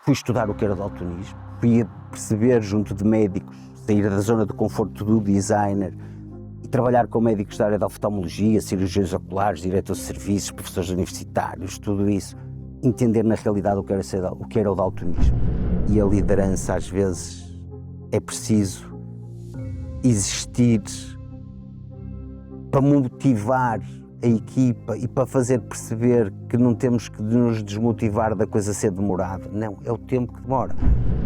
fui estudar o que era daltonismo, fui a perceber junto de médicos, sair da zona de conforto do designer e trabalhar com médicos da área da oftalmologia, cirurgiões oculares, diretores de serviços, professores universitários, tudo isso, entender na realidade o que era o daltonismo. E a liderança, às vezes, é preciso existir para motivar a equipa e para fazer perceber que não temos que nos desmotivar da coisa ser demorada. Não, é o tempo que demora.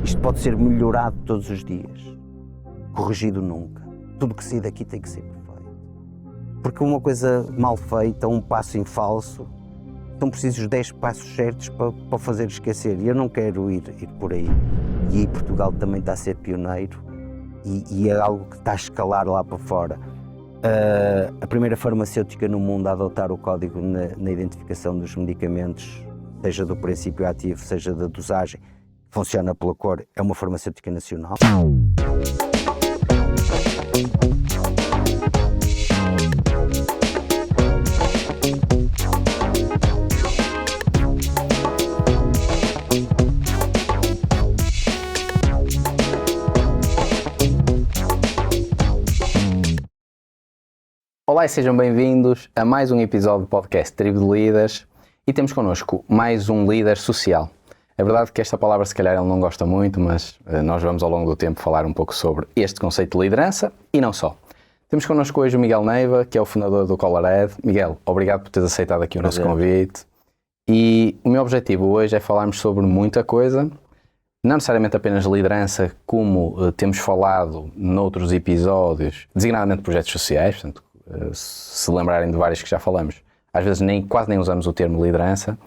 Isto pode ser melhorado todos os dias, corrigido nunca. Tudo que sai daqui tem que ser perfeito. Porque uma coisa mal feita, um passo em falso, são precisos 10 passos certos para fazer esquecer. E eu não quero ir por aí. E aí Portugal também está a ser pioneiro e é algo que está a escalar lá para fora. A primeira farmacêutica no mundo a adotar o código na identificação dos medicamentos, seja do princípio ativo, seja da dosagem, funciona pela cor, é uma farmacêutica nacional. Olá e sejam bem-vindos a mais um episódio do podcast Tribo de Líderes e temos connosco mais um líder social. É verdade que esta palavra se calhar ele não gosta muito, mas nós vamos ao longo do tempo falar um pouco sobre este conceito de liderança e não só. Temos connosco hoje o Miguel Neiva, que é o fundador do Colored. Miguel, obrigado por teres aceitado aqui o nosso convite. E o meu objetivo hoje é falarmos sobre muita coisa, não necessariamente apenas liderança, como temos falado noutros episódios, designadamente projetos sociais, portanto, se lembrarem de vários que já falamos, às vezes quase nem usamos o termo liderança,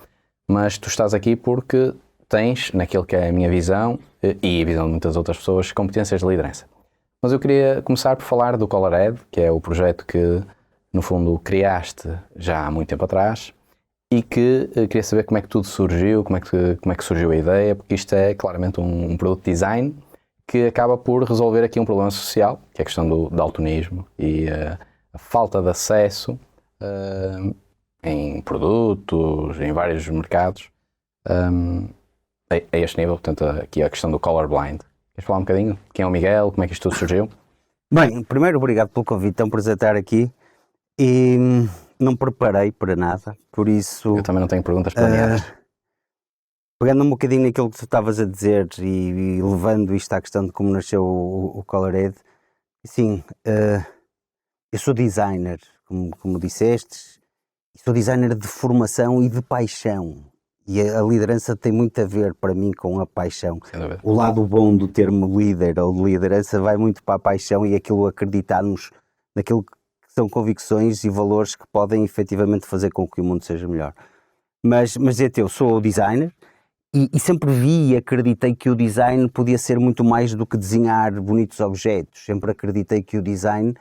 mas tu estás aqui porque tens, naquilo que é a minha visão e a visão de muitas outras pessoas, competências de liderança. Mas eu queria começar por falar do Colored, que é o projeto que, no fundo, criaste já há muito tempo atrás e que queria saber como é que tudo surgiu, como é que surgiu a ideia, porque isto é claramente um produto de design que acaba por resolver aqui um problema social, que é a questão do daltonismo e a falta de acesso em produtos, em vários mercados, a este nível, portanto, aqui a questão do colorblind. Queres falar um bocadinho? Quem é o Miguel? Como é que isto tudo surgiu? Bem, primeiro obrigado pelo convite, é um prazer estar aqui e não preparei para nada, por isso... Eu também não tenho perguntas planeadas. Pegando um bocadinho naquilo que tu estavas a dizer e levando isto à questão de como nasceu o Colored, sim, eu sou designer, como disseste, sou designer de formação e de paixão. E a liderança tem muito a ver, para mim, com a paixão. O lado bom do termo líder ou de liderança vai muito para a paixão e aquilo acreditarmos naquilo que são convicções e valores que podem efetivamente fazer com que o mundo seja melhor. Mas eu sou designer e sempre vi e acreditei que o design podia ser muito mais do que desenhar bonitos objetos. Sempre acreditei que o design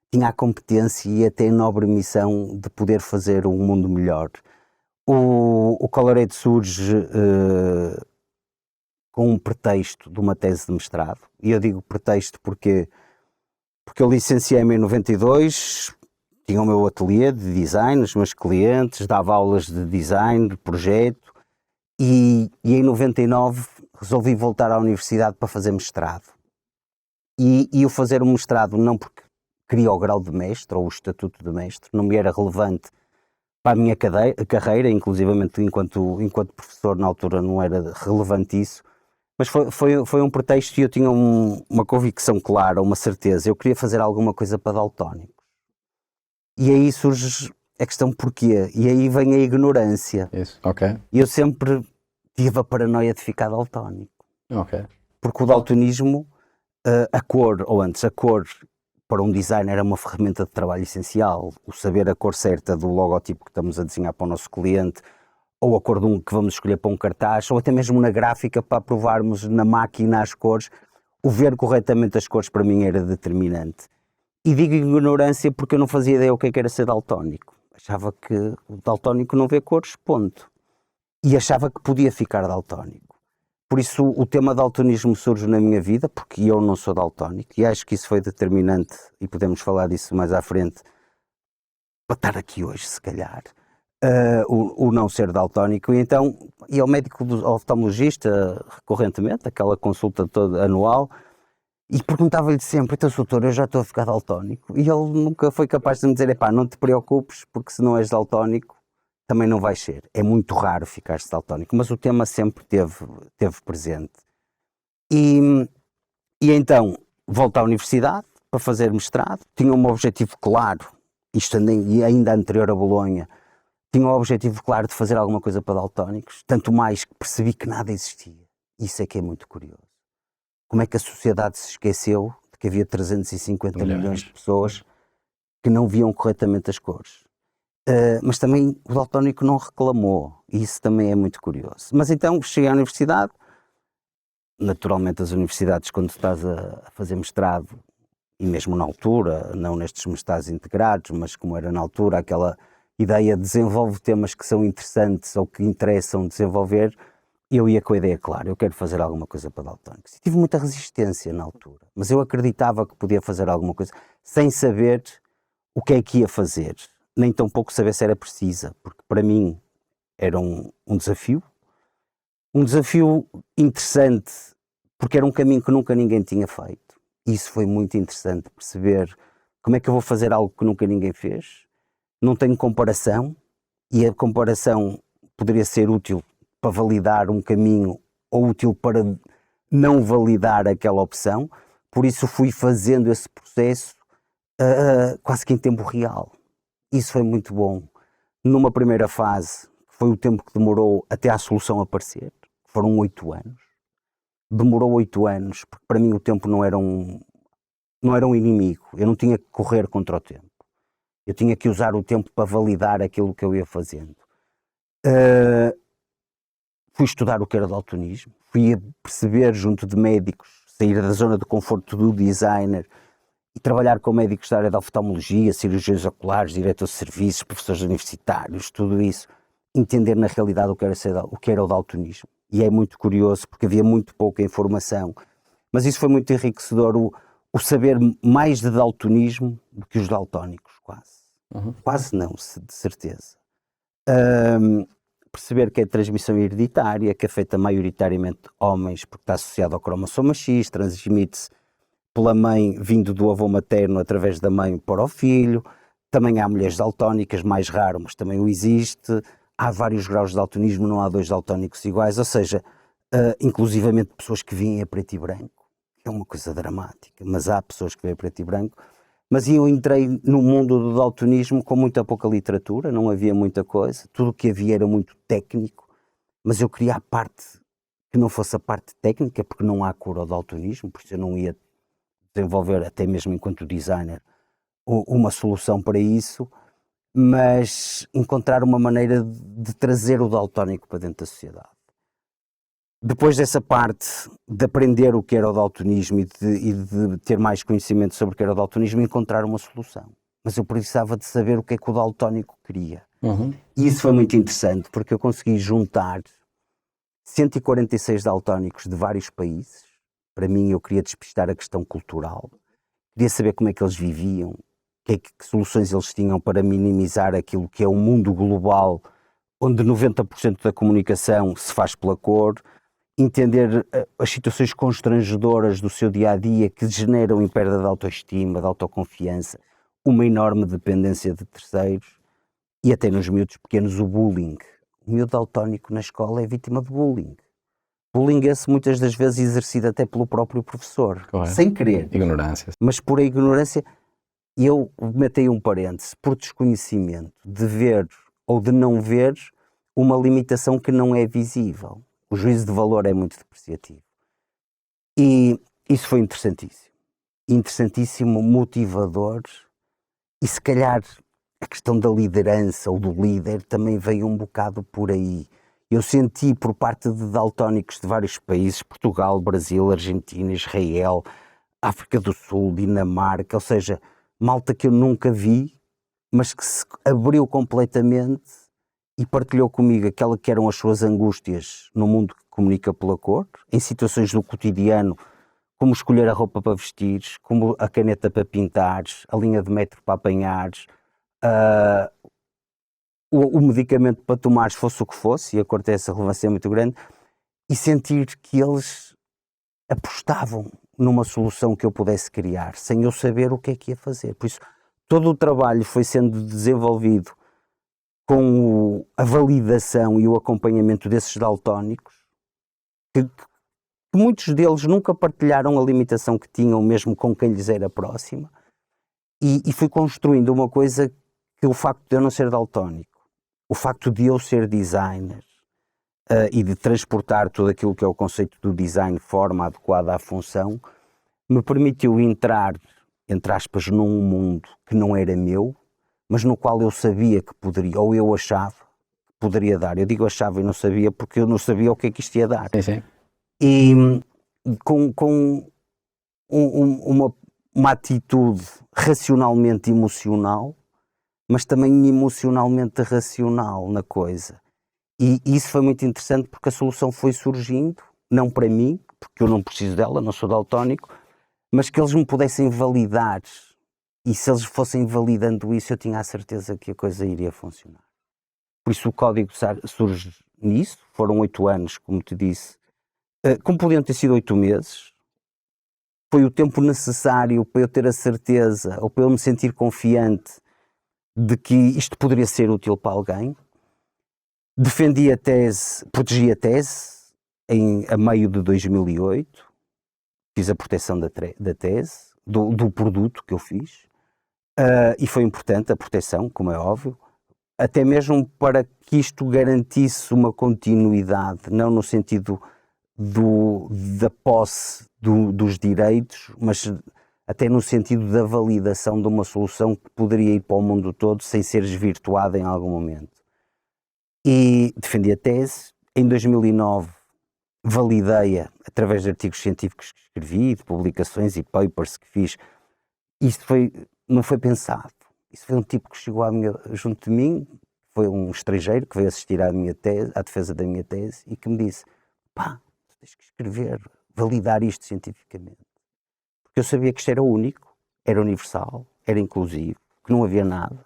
tinha a competência e até a nobre missão de poder fazer um mundo melhor. O Colored surge com um pretexto de uma tese de mestrado, e eu digo pretexto porque eu licenciei-me em 92, tinha o meu ateliê de design, os meus clientes, dava aulas de design, de projeto, e em 99 resolvi voltar à universidade para fazer mestrado. E eu fazer o mestrado não porque queria o grau de mestre ou o estatuto de mestre, não me era relevante para a minha carreira, inclusivamente enquanto professor na altura não era relevante isso, mas foi um pretexto e eu tinha uma convicção clara, uma certeza, eu queria fazer alguma coisa para daltónicos. E aí surge a questão porquê, e aí vem a ignorância. Isso, ok. E eu sempre tive a paranoia de ficar daltónico. Ok. Porque o daltonismo, a cor para um designer é uma ferramenta de trabalho essencial. O saber a cor certa do logotipo que estamos a desenhar para o nosso cliente, ou a cor que vamos escolher para um cartaz, ou até mesmo na gráfica para aprovarmos na máquina as cores, o ver corretamente as cores para mim era determinante. E digo ignorância porque eu não fazia ideia o que era ser daltónico. Achava que o daltónico não vê cores, ponto. E achava que podia ficar daltónico. Por isso o tema daltonismo surge na minha vida, porque eu não sou daltónico, e acho que isso foi determinante, e podemos falar disso mais à frente, para estar aqui hoje, se calhar. o não ser daltónico, e então ia ao médico oftalmologista recorrentemente, aquela consulta toda anual, e perguntava-lhe sempre: então, doutor, eu já estou a ficar daltónico. E ele nunca foi capaz de me dizer: epá, não te preocupes, porque se não és daltónico, também não vais ser. É muito raro ficar-se daltónico, mas o tema sempre teve presente. E então volto à universidade para fazer mestrado, tinha um objetivo claro, isto ainda anterior a Bolonha, tinha um objetivo claro de fazer alguma coisa para daltónicos, tanto mais que percebi que nada existia. Isso é que é muito curioso. Como é que a sociedade se esqueceu de que havia 350 milhões de pessoas que não viam corretamente as cores? Mas também o daltónico não reclamou, e isso também é muito curioso. Mas então cheguei à universidade, naturalmente as universidades, quando estás a fazer mestrado, e mesmo na altura, não nestes mestrados integrados, mas como era na altura, aquela ideia de desenvolve temas que são interessantes ou que interessam desenvolver, eu ia com a ideia clara: eu quero fazer alguma coisa para daltónicos. E tive muita resistência na altura, mas eu acreditava que podia fazer alguma coisa, sem saber o que é que ia fazer, nem tão pouco saber se era precisa, porque para mim era um desafio interessante, porque era um caminho que nunca ninguém tinha feito. Isso foi muito interessante, perceber como é que eu vou fazer algo que nunca ninguém fez. Não tenho comparação, e a comparação poderia ser útil para validar um caminho ou útil para não validar aquela opção. Por isso fui fazendo esse processo quase que em tempo real. Isso foi muito bom. Numa primeira fase, que foi o tempo que demorou até a solução aparecer, foram 8 anos. Demorou 8 anos, porque para mim o tempo não era um inimigo. Eu não tinha que correr contra o tempo. Eu tinha que usar o tempo para validar aquilo que eu ia fazendo. Fui estudar o que era daltonismo, fui a perceber junto de médicos, sair da zona de conforto do designer e trabalhar com médicos da área da oftalmologia, cirurgiões oculares, diretores de serviços, professores universitários, tudo isso, entender na realidade o que era o daltonismo. E é muito curioso, porque havia muito pouca informação, mas isso foi muito enriquecedor, o saber mais de daltonismo do que os daltónicos, quase. Quase não, de certeza. Perceber que é transmissão hereditária, que é feita maioritariamente de homens, porque está associado ao cromossoma X, transmite-se pela mãe, vindo do avô materno através da mãe para o filho. Também há mulheres daltónicas, mais raro, mas também o existe. Há vários graus de daltonismo, não há 2 daltónicos iguais, ou seja, inclusivamente pessoas que vêm a preto e branco. É uma coisa dramática, mas há pessoas que vêm a preto e branco. Mas eu entrei no mundo do daltonismo com muita pouca literatura, não havia muita coisa, tudo o que havia era muito técnico, mas eu queria a parte que não fosse a parte técnica, porque não há cura ao daltonismo, por isso eu não ia desenvolver, até mesmo enquanto designer, uma solução para isso, mas encontrar uma maneira de trazer o daltónico para dentro da sociedade. Depois dessa parte de aprender o que era o daltonismo e de ter mais conhecimento sobre o que era o daltonismo, encontrar uma solução. Mas eu precisava de saber o que é que o daltónico queria. E isso foi muito interessante, porque eu consegui juntar 146 daltónicos de vários países. Para mim, eu queria despistar a questão cultural, queria saber como é que eles viviam, que soluções eles tinham para minimizar aquilo que é o mundo global, onde 90% da comunicação se faz pela cor, entender as situações constrangedoras do seu dia-a-dia que generam em perda de autoestima, de autoconfiança, uma enorme dependência de terceiros, e até nos miúdos pequenos o bullying. O miúdo daltónico na escola é vítima de bullying. Bullying esse muitas das vezes exercido até pelo próprio professor, Correto. sem querer. Ignorância. Mas por a ignorância, eu metei um parêntese, por desconhecimento de ver ou de não ver uma limitação que não é visível. O juízo de valor é muito depreciativo. E isso foi interessantíssimo. Interessantíssimo, motivador, e se calhar a questão da liderança ou do líder também veio um bocado por aí. Eu senti por parte de daltónicos de vários países, Portugal, Brasil, Argentina, Israel, África do Sul, Dinamarca, ou seja, malta que eu nunca vi, mas que se abriu completamente e partilhou comigo aquela que eram as suas angústias no mundo que comunica pela cor, em situações do cotidiano, como escolher a roupa para vestires, como a caneta para pintares, a linha de metro para apanhares, o medicamento para tomares fosse o que fosse, e a cor tem essa relevância muito grande, e sentir que eles apostavam numa solução que eu pudesse criar, sem eu saber o que é que ia fazer. Por isso, todo o trabalho foi sendo desenvolvido com a validação e o acompanhamento desses daltónicos, que muitos deles nunca partilharam a limitação que tinham, mesmo com quem lhes era próxima, e fui construindo uma coisa que o facto de eu não ser daltónico, o facto de eu ser designer, e de transportar tudo aquilo que é o conceito do design, forma adequada à função, me permitiu entrar, entre aspas, num mundo que não era meu, mas no qual eu sabia que poderia, ou eu achava que poderia dar. Eu digo achava e não sabia porque eu não sabia o que é que isto ia dar. Sim, sim. E com uma atitude racionalmente emocional, mas também emocionalmente racional na coisa. E isso foi muito interessante porque a solução foi surgindo, não para mim, porque eu não preciso dela, não sou daltónico, mas que eles me pudessem validar. E se eles fossem validando isso, eu tinha a certeza que a coisa iria funcionar. Por isso o código surge nisso. Foram 8 anos, como te disse. Como podiam ter sido 8 meses, foi o tempo necessário para eu ter a certeza, ou para eu me sentir confiante de que isto poderia ser útil para alguém. Defendi a tese, protegi a tese a meio de 2008, fiz a proteção da tese, do produto que eu fiz, e foi importante a proteção, como é óbvio, até mesmo para que isto garantisse uma continuidade, não no sentido da posse dos direitos, mas até no sentido da validação de uma solução que poderia ir para o mundo todo sem ser desvirtuada em algum momento. E defendi a tese. Em 2009 validei-a através de artigos científicos que escrevi, de publicações e papers que fiz. Isto não foi pensado. Isso foi um tipo que chegou junto de mim, foi um estrangeiro que veio assistir à defesa da minha tese e que me disse: pá, tu tens que escrever, validar isto cientificamente. Porque eu sabia que isto era único, era universal, era inclusivo, que não havia nada.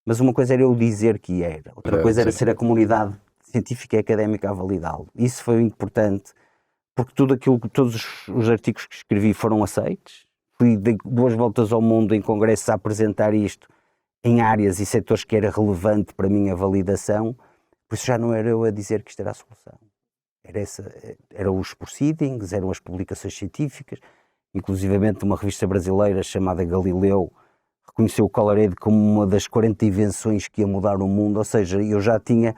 Mas uma coisa era eu dizer que era, outra coisa era ser a comunidade científica e académica a validá-lo. Isso foi importante, porque todos os artigos que escrevi foram aceitos. Fui de 2 voltas ao mundo em congressos a apresentar isto em áreas e setores que era relevante para mim a validação, por isso já não era eu a dizer que isto era a solução. Eram os proceedings, eram as publicações científicas, inclusivamente uma revista brasileira chamada Galileu reconheceu o Color-Aid como uma das 40 invenções que ia mudar o mundo, ou seja, eu já tinha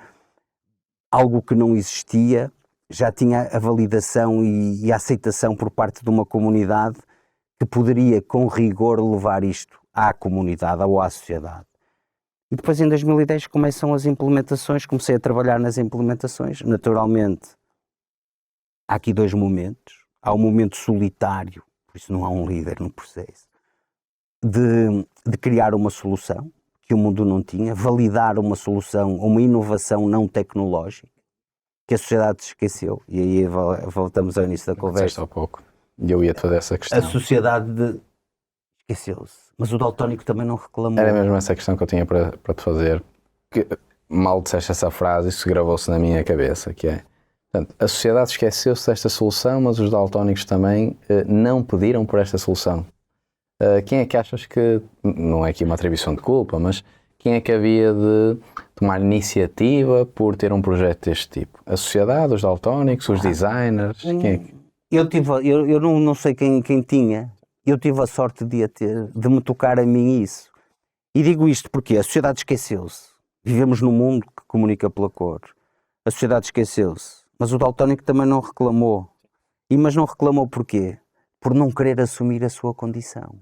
algo que não existia, já tinha a validação e a aceitação por parte de uma comunidade que poderia, com rigor, levar isto à comunidade ou à sociedade. E depois, em 2010, começam as implementações, comecei a trabalhar nas implementações. Naturalmente, há aqui 2 momentos. Há um momento solitário, por isso não há um líder no processo, de criar uma solução que o mundo não tinha, validar uma solução, uma inovação não tecnológica, que a sociedade se esqueceu. E aí voltamos ao início da conversa. Há pouco. E eu ia-te fazer essa questão. A sociedade esqueceu-se. Mas o daltónico também não reclamou. Era mesmo essa questão que eu tinha para te fazer. Que, mal disseste essa frase, isso gravou-se na minha cabeça, que é... Portanto, a sociedade esqueceu-se desta solução, mas os daltónicos também não pediram por esta solução. Quem é que achas que, não é aqui uma atribuição de culpa, mas quem é que havia de tomar iniciativa por ter um projeto deste tipo? A sociedade, os daltónicos, os designers? Quem é que... Eu não sei quem tinha. Eu tive a sorte de me tocar a mim isso. E digo isto porque a sociedade esqueceu-se. Vivemos num mundo que comunica pela cor. A sociedade esqueceu-se. Mas o daltónico também não reclamou. Mas não reclamou porquê? Por não querer assumir a sua condição.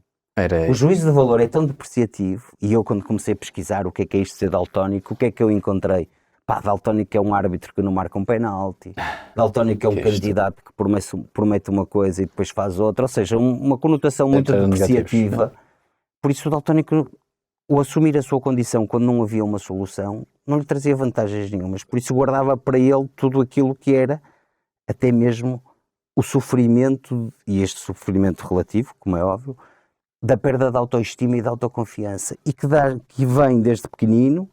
O juízo de valor é tão depreciativo, e eu quando comecei a pesquisar o que é isto de ser daltónico, o que é que eu encontrei? Daltónico é um árbitro que não marca um penalti, daltónico é um candidato que promete uma coisa e depois faz outra, ou seja, uma conotação muito depreciativa. Por isso o daltónico, o assumir a sua condição quando não havia uma solução, não lhe trazia vantagens nenhumas, por isso guardava para ele tudo aquilo que era, até mesmo o sofrimento, e este sofrimento relativo, como é óbvio, da perda de autoestima e de autoconfiança, e que vem desde pequenino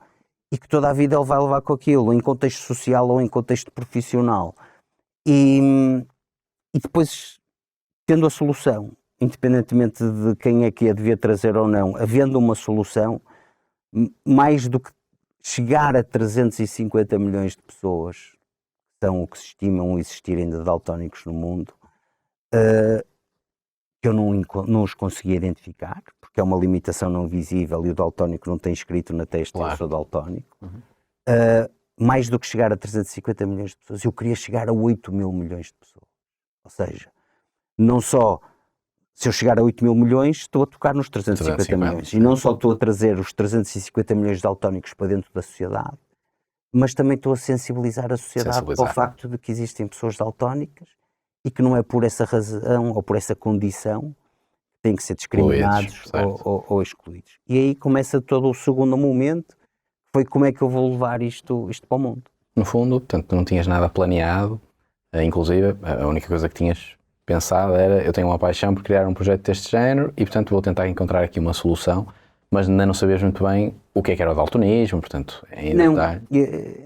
e que toda a vida ele vai levar com aquilo, em contexto social ou em contexto profissional. E depois, tendo a solução, independentemente de quem é que a devia trazer ou não, havendo uma solução, mais do que chegar a 350 milhões de pessoas, que são o que se estimam existirem de daltónicos no mundo, que eu não os consegui identificar, porque é uma limitação não visível e o daltónico não tem escrito na testa, eu sou daltónico. Mais do que chegar a 350 milhões de pessoas, eu queria chegar a 8 mil milhões de pessoas. Ou seja, não só se eu chegar a 8 mil milhões, estou a tocar nos 350 milhões. E não só estou a trazer os 350 milhões de daltónicos para dentro da sociedade, mas também estou a sensibilizar a sociedade para o facto de que existem pessoas daltónicas e que não é por essa razão ou por essa condição que têm que ser discriminados ou excluídos. E aí começa todo o segundo momento, foi como é que eu vou levar isto para o mundo. No fundo, portanto, não tinhas nada planeado, inclusive a única coisa que tinhas pensado era, eu tenho uma paixão por criar um projeto deste género e, portanto, vou tentar encontrar aqui uma solução, mas ainda não sabias muito bem o que era o daltonismo, portanto, ainda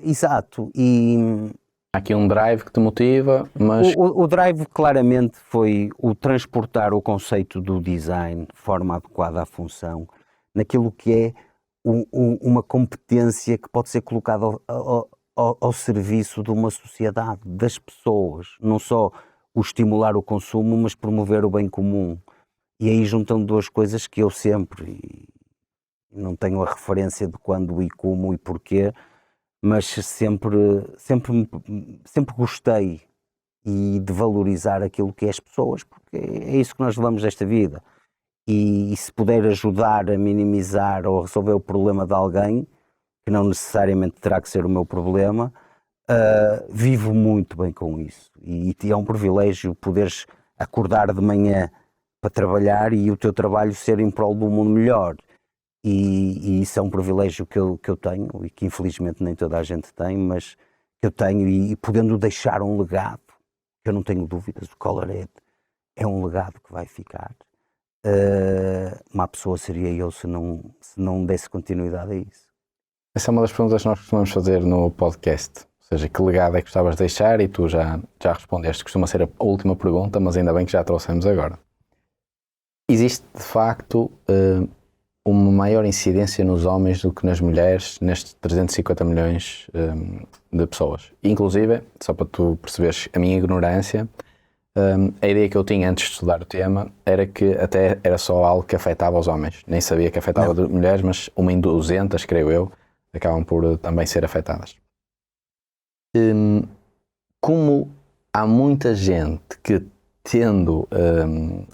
exato. E há aqui um drive que te motiva, mas... O drive claramente foi o transportar o conceito do design de forma adequada à função, naquilo que é uma competência que pode ser colocada ao serviço de uma sociedade, das pessoas, não só o estimular o consumo, mas promover o bem comum. E aí juntam duas coisas que eu sempre, não tenho a referência de quando e como e porquê, mas sempre gostei de valorizar aquilo que é as pessoas, porque é isso que nós levamos desta vida. E se puder ajudar a minimizar ou a resolver o problema de alguém, que não necessariamente terá que ser o meu problema, vivo muito bem com isso. E é um privilégio poderes acordar de manhã para trabalhar e o teu trabalho ser em prol do mundo melhor. E isso é um privilégio que eu tenho e que infelizmente nem toda a gente tem, mas que eu tenho, e podendo deixar um legado, que eu não tenho dúvidas, o Colored é um legado que vai ficar. Uma pessoa seria eu se não desse continuidade a isso. Essa é uma das perguntas que nós costumamos fazer no podcast, ou seja, que legado é que gostavas de deixar, e tu já respondeste, costuma ser a última pergunta, mas ainda bem que já a trouxemos agora. Existe de facto uma maior incidência nos homens do que nas mulheres nestes 350 milhões de pessoas. Inclusive, só para tu perceberes a minha ignorância, a ideia que eu tinha antes de estudar o tema era que até era só algo que afetava os homens. Nem sabia que afetava mulheres, mas uma em 200, creio eu, acabam por também ser afetadas. Como há muita gente que, tendo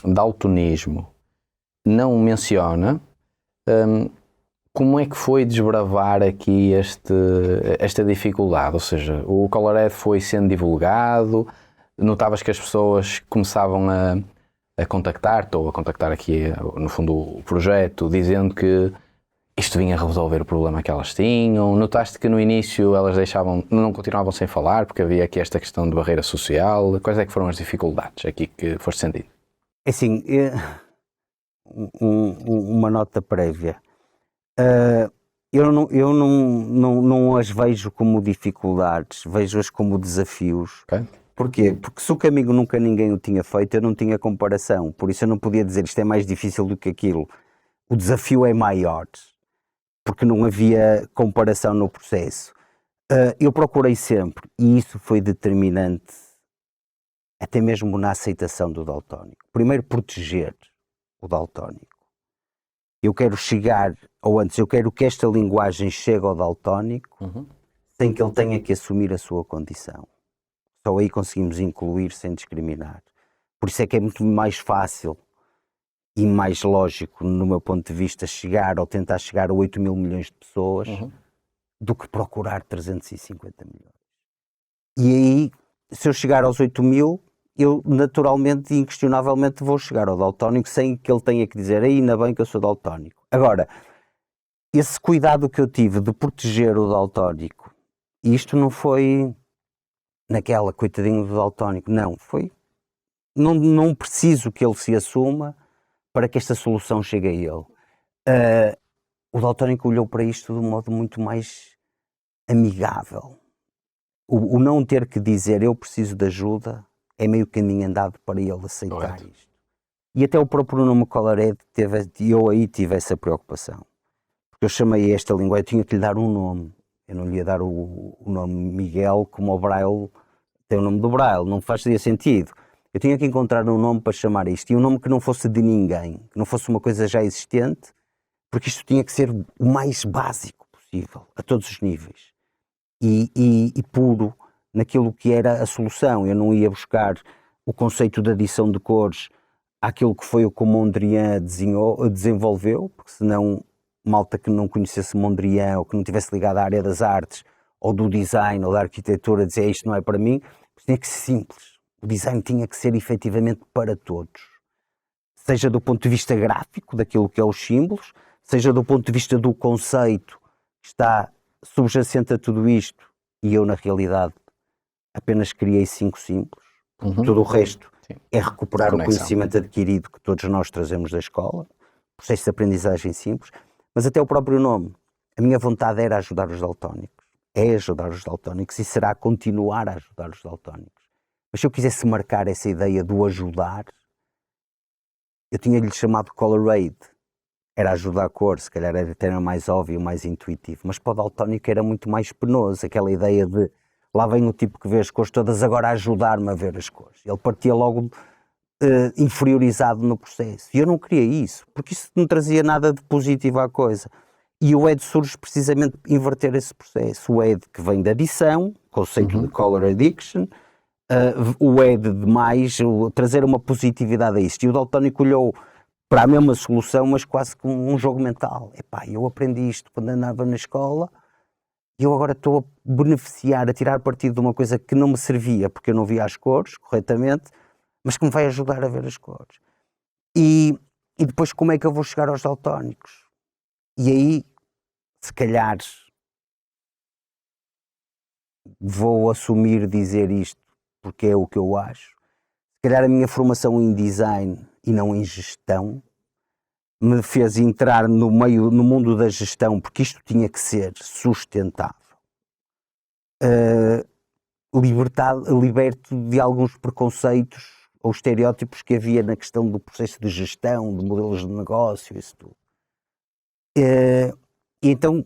daltonismo, não menciona, como é que foi desbravar aqui esta dificuldade? Ou seja, o Colored foi sendo divulgado, notavas que as pessoas começavam a contactar-te, ou a contactar aqui, no fundo, o projeto, dizendo que isto vinha a resolver o problema que elas tinham. Notaste que no início elas não continuavam sem falar, porque havia aqui esta questão de barreira social. Quais é que foram as dificuldades aqui que foste sentindo? É assim, uma nota prévia. Eu não as vejo como dificuldades, vejo-as como desafios. Okay. Porquê? Porque se o caminho nunca ninguém o tinha feito, eu não tinha comparação. Por isso eu não podia dizer isto é mais difícil do que aquilo. O desafio é maior, porque não havia comparação no processo. Eu procurei sempre, e isso foi determinante, até mesmo na aceitação do daltónico. Primeiro, proteger o daltónico. Eu quero eu quero que esta linguagem chegue ao daltónico sem que ele tenha que assumir a sua condição. Só aí conseguimos incluir sem discriminar. Por isso é que é muito mais fácil e mais lógico, no meu ponto de vista, tentar chegar a 8 mil milhões de pessoas do que procurar 350 milhões. E aí, se eu chegar aos 8 mil, eu naturalmente e inquestionavelmente vou chegar ao daltónico sem que ele tenha que dizer ainda bem que eu sou daltónico. Agora, esse cuidado que eu tive de proteger o daltónico, e isto não foi naquela coitadinho do daltónico, não, foi não preciso que ele se assuma para que esta solução chegue a ele. O daltónico olhou para isto de um modo muito mais amigável. O não ter que dizer eu preciso de ajuda é meio caminho andado para ele aceitar isto. E até o próprio nome Colored eu aí tive essa preocupação. Porque eu chamei esta língua, eu tinha que lhe dar um nome. Eu não lhe ia dar o nome Miguel como o Braille tem o nome do Braille, não fazia sentido. Eu tinha que encontrar um nome para chamar isto, e um nome que não fosse de ninguém, que não fosse uma coisa já existente, porque isto tinha que ser o mais básico possível, a todos os níveis. E puro naquilo que era a solução. Eu não ia buscar o conceito de adição de cores àquilo que foi o que o Mondrian desenvolveu, porque senão malta que não conhecesse Mondrian ou que não tivesse ligado à área das artes ou do design ou da arquitetura dizia isto não é para mim, tinha que ser simples. O design tinha que ser efetivamente para todos. Seja do ponto de vista gráfico, daquilo que é os símbolos, seja do ponto de vista do conceito que está subjacente a tudo isto, e eu na realidade apenas criei 5 símbolos. Tudo o resto é recuperar o conhecimento adquirido que todos nós trazemos da escola, processo de aprendizagem simples, mas até o próprio nome. A minha vontade era ajudar os daltónicos, é ajudar os daltónicos e será continuar a ajudar os daltónicos. Mas se eu quisesse marcar essa ideia do ajudar, eu tinha-lhe chamado Coloraid. Era ajudar a cor, se calhar era mais óbvio, mais intuitivo. Mas para o daltónico era muito mais penoso, aquela ideia de lá vem o tipo que vê as cores todas agora a ajudar-me a ver as cores. Ele partia logo inferiorizado no processo. E eu não queria isso, porque isso não trazia nada de positivo à coisa. E o ED surge precisamente para inverter esse processo. O ED que vem da adição, conceito de Color Addiction, o ED de mais, trazer uma positividade a isto. E o daltónico olhou para a mesma solução, mas quase como um jogo mental. Epá, eu aprendi isto quando andava na escola e eu agora estou a beneficiar, a tirar partido de uma coisa que não me servia, porque eu não via as cores corretamente, mas que me vai ajudar a ver as cores. E depois como é que eu vou chegar aos daltónicos? E aí, se calhar, vou assumir dizer isto, porque é o que eu acho. Se calhar a minha formação em design e não em gestão me fez entrar no mundo da gestão, porque isto tinha que ser sustentável. Liberto de alguns preconceitos ou estereótipos que havia na questão do processo de gestão, de modelos de negócio, isso tudo. E então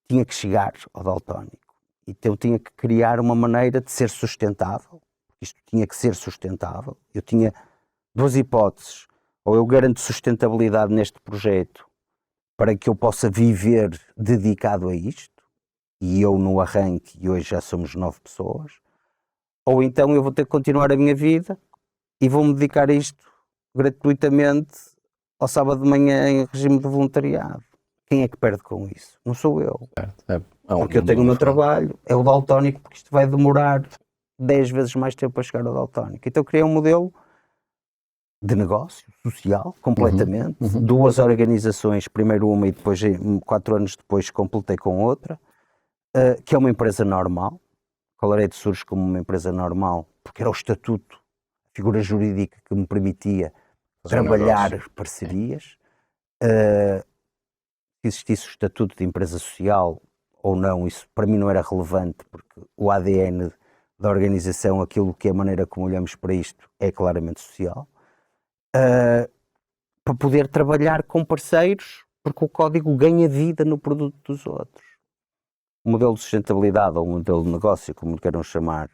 tinha que chegar ao daltónico. Então tinha que criar uma maneira de ser sustentável. Isto tinha que ser sustentável. Eu tinha 2 hipóteses. Ou eu garanto sustentabilidade neste projeto para que eu possa viver dedicado a isto, e eu no arranque, e hoje já somos 9 pessoas, ou então eu vou ter que continuar a minha vida e vou-me dedicar a isto gratuitamente ao sábado de manhã em regime de voluntariado. Quem é que perde com isso? Não sou eu. Porque eu tenho o meu trabalho, é o daltónico, porque isto vai demorar 10 vezes mais tempo para chegar ao daltónico. Então eu criei um modelo de negócio, social, completamente. 2 organizações, primeiro uma e depois, 4 anos depois, completei com outra, que é uma empresa normal. Colored surge como uma empresa normal, porque era o estatuto, a figura jurídica que me permitia trabalhar parcerias. Se existisse o estatuto de empresa social ou não, isso para mim não era relevante, porque o ADN da organização, aquilo que é a maneira como olhamos para isto, é claramente social. Para poder trabalhar com parceiros, porque o código ganha vida no produto dos outros. O modelo de sustentabilidade ou o modelo de negócio, como queiram chamar,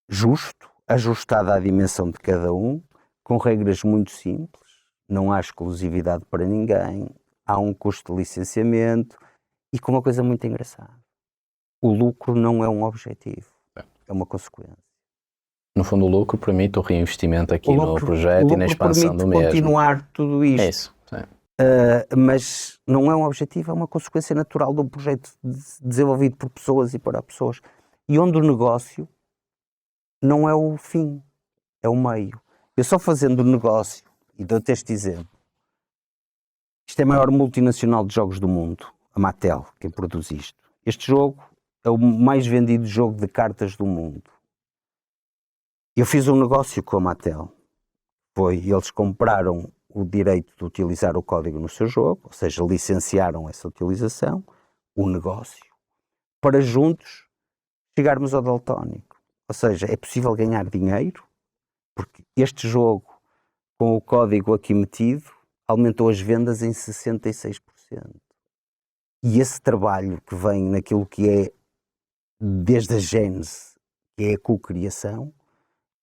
justo, ajustado à dimensão de cada um, com regras muito simples, não há exclusividade para ninguém, há um custo de licenciamento e com uma coisa muito engraçada. O lucro não é um objetivo, é uma consequência. No fundo, o lucro permite o reinvestimento aqui no projeto e na expansão do mesmo. Continuar tudo isto. É isso. Mas não é um objetivo, é uma consequência natural de um projeto desenvolvido por pessoas e para pessoas. E onde o negócio não é o fim, é o meio. Eu só fazendo o negócio, e dou-te este exemplo, isto é a maior multinacional de jogos do mundo, a Mattel, quem produz isto. Este jogo é o mais vendido jogo de cartas do mundo. Eu fiz um negócio com a Mattel. Eles compraram o direito de utilizar o código no seu jogo, ou seja, licenciaram essa utilização, o negócio, para juntos chegarmos ao daltónico. Ou seja, é possível ganhar dinheiro, porque este jogo, com o código aqui metido, aumentou as vendas em 66%. E esse trabalho que vem naquilo que é, desde a gênese, que é a cocriação,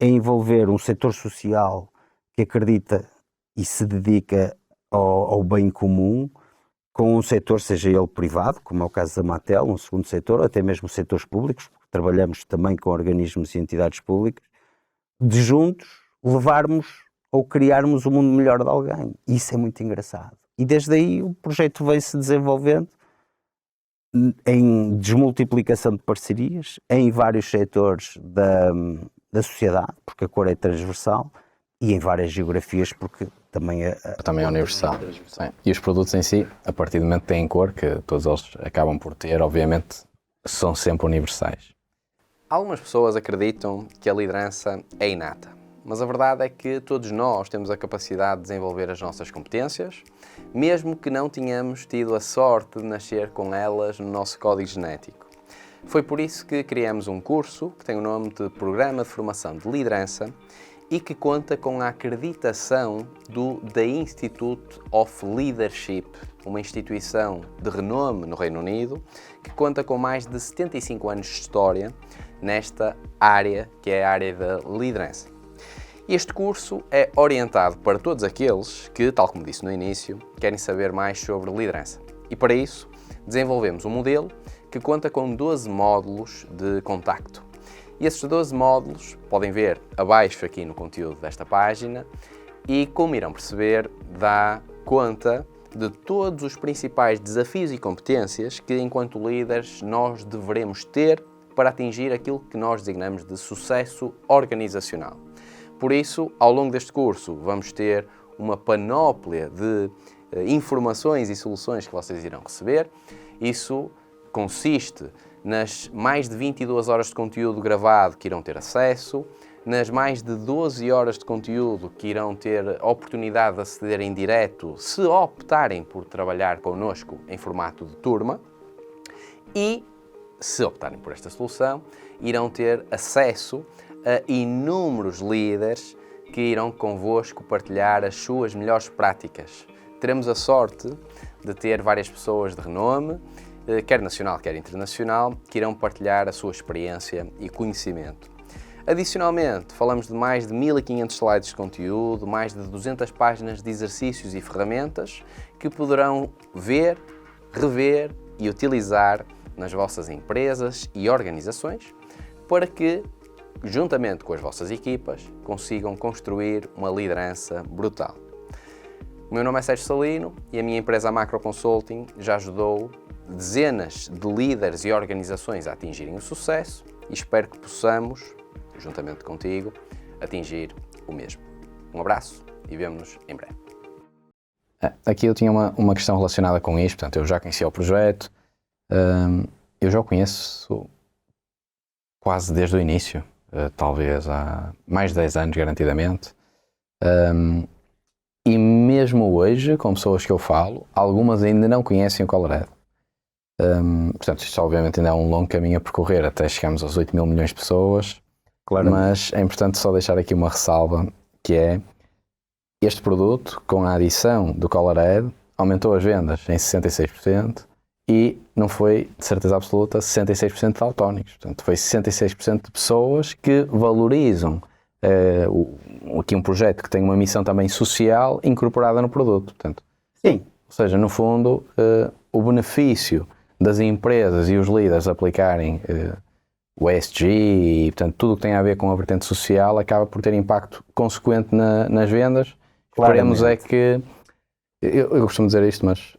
é envolver um setor social que acredita e se dedica ao bem comum, com um setor, seja ele privado, como é o caso da Matel, um segundo setor, ou até mesmo setores públicos, porque trabalhamos também com organismos e entidades públicas, de juntos levarmos ou criarmos um mundo melhor de alguém. Isso é muito engraçado. E desde aí o projeto vem-se desenvolvendo em desmultiplicação de parcerias, em vários setores da sociedade, porque a cor é transversal, e em várias geografias, porque também Também é universal. Sim. E os produtos em si, a partir do momento que têm cor, que todos eles acabam por ter, obviamente, são sempre universais. Algumas pessoas acreditam que a liderança é inata, mas a verdade é que todos nós temos a capacidade de desenvolver as nossas competências, mesmo que não tenhamos tido a sorte de nascer com elas no nosso código genético. Foi por isso que criamos um curso que tem o nome de Programa de Formação de Liderança e que conta com a acreditação do The Institute of Leadership, uma instituição de renome no Reino Unido, que conta com mais de 75 anos de história nesta área, que é a área da liderança. Este curso é orientado para todos aqueles que, tal como disse no início, querem saber mais sobre liderança. E para isso, desenvolvemos um modelo que conta com 12 módulos de contacto. E esses 12 módulos podem ver abaixo aqui no conteúdo desta página e, como irão perceber, dá conta de todos os principais desafios e competências que, enquanto líderes, nós devemos ter para atingir aquilo que nós designamos de sucesso organizacional. Por isso, ao longo deste curso, vamos ter uma panóplia de informações e soluções que vocês irão receber. Isso consiste nas mais de 22 horas de conteúdo gravado que irão ter acesso, nas mais de 12 horas de conteúdo que irão ter a oportunidade de aceder em direto se optarem por trabalhar connosco em formato de turma e, se optarem por esta solução, irão ter acesso a inúmeros líderes que irão convosco partilhar as suas melhores práticas. Teremos a sorte de ter várias pessoas de renome, quer nacional, quer internacional, que irão partilhar a sua experiência e conhecimento. Adicionalmente, falamos de mais de 1500 slides de conteúdo, mais de 200 páginas de exercícios e ferramentas que poderão ver, rever e utilizar nas vossas empresas e organizações para que, juntamente com as vossas equipas, consigam construir uma liderança brutal. O meu nome é Sérgio Salino e a minha empresa Macro Consulting já ajudou dezenas de líderes e organizações a atingirem o sucesso e espero que possamos, juntamente contigo, atingir o mesmo. Um abraço e vemo-nos em breve. Aqui eu tinha uma questão relacionada com isto, portanto eu já conhecia o projeto, eu já o conheço quase desde o início, talvez há mais de 10 anos garantidamente, e mesmo hoje, com pessoas que eu falo, algumas ainda não conhecem o Colored. Portanto, isto obviamente ainda é um longo caminho a percorrer até chegarmos aos 8 mil milhões de pessoas, mas é importante só deixar aqui uma ressalva, que é este produto, com a adição do Colored, aumentou as vendas em 66% e não foi, de certeza absoluta, 66% de daltónicos. Portanto, foi 66% de pessoas que valorizam aqui um projeto que tem uma missão também social incorporada no produto. Portanto, sim. Ou seja, no fundo, o benefício das empresas e os líderes aplicarem o ESG e, portanto, tudo o que tem a ver com a vertente social acaba por ter impacto consequente nas vendas. Esperemos é que, eu costumo dizer isto, mas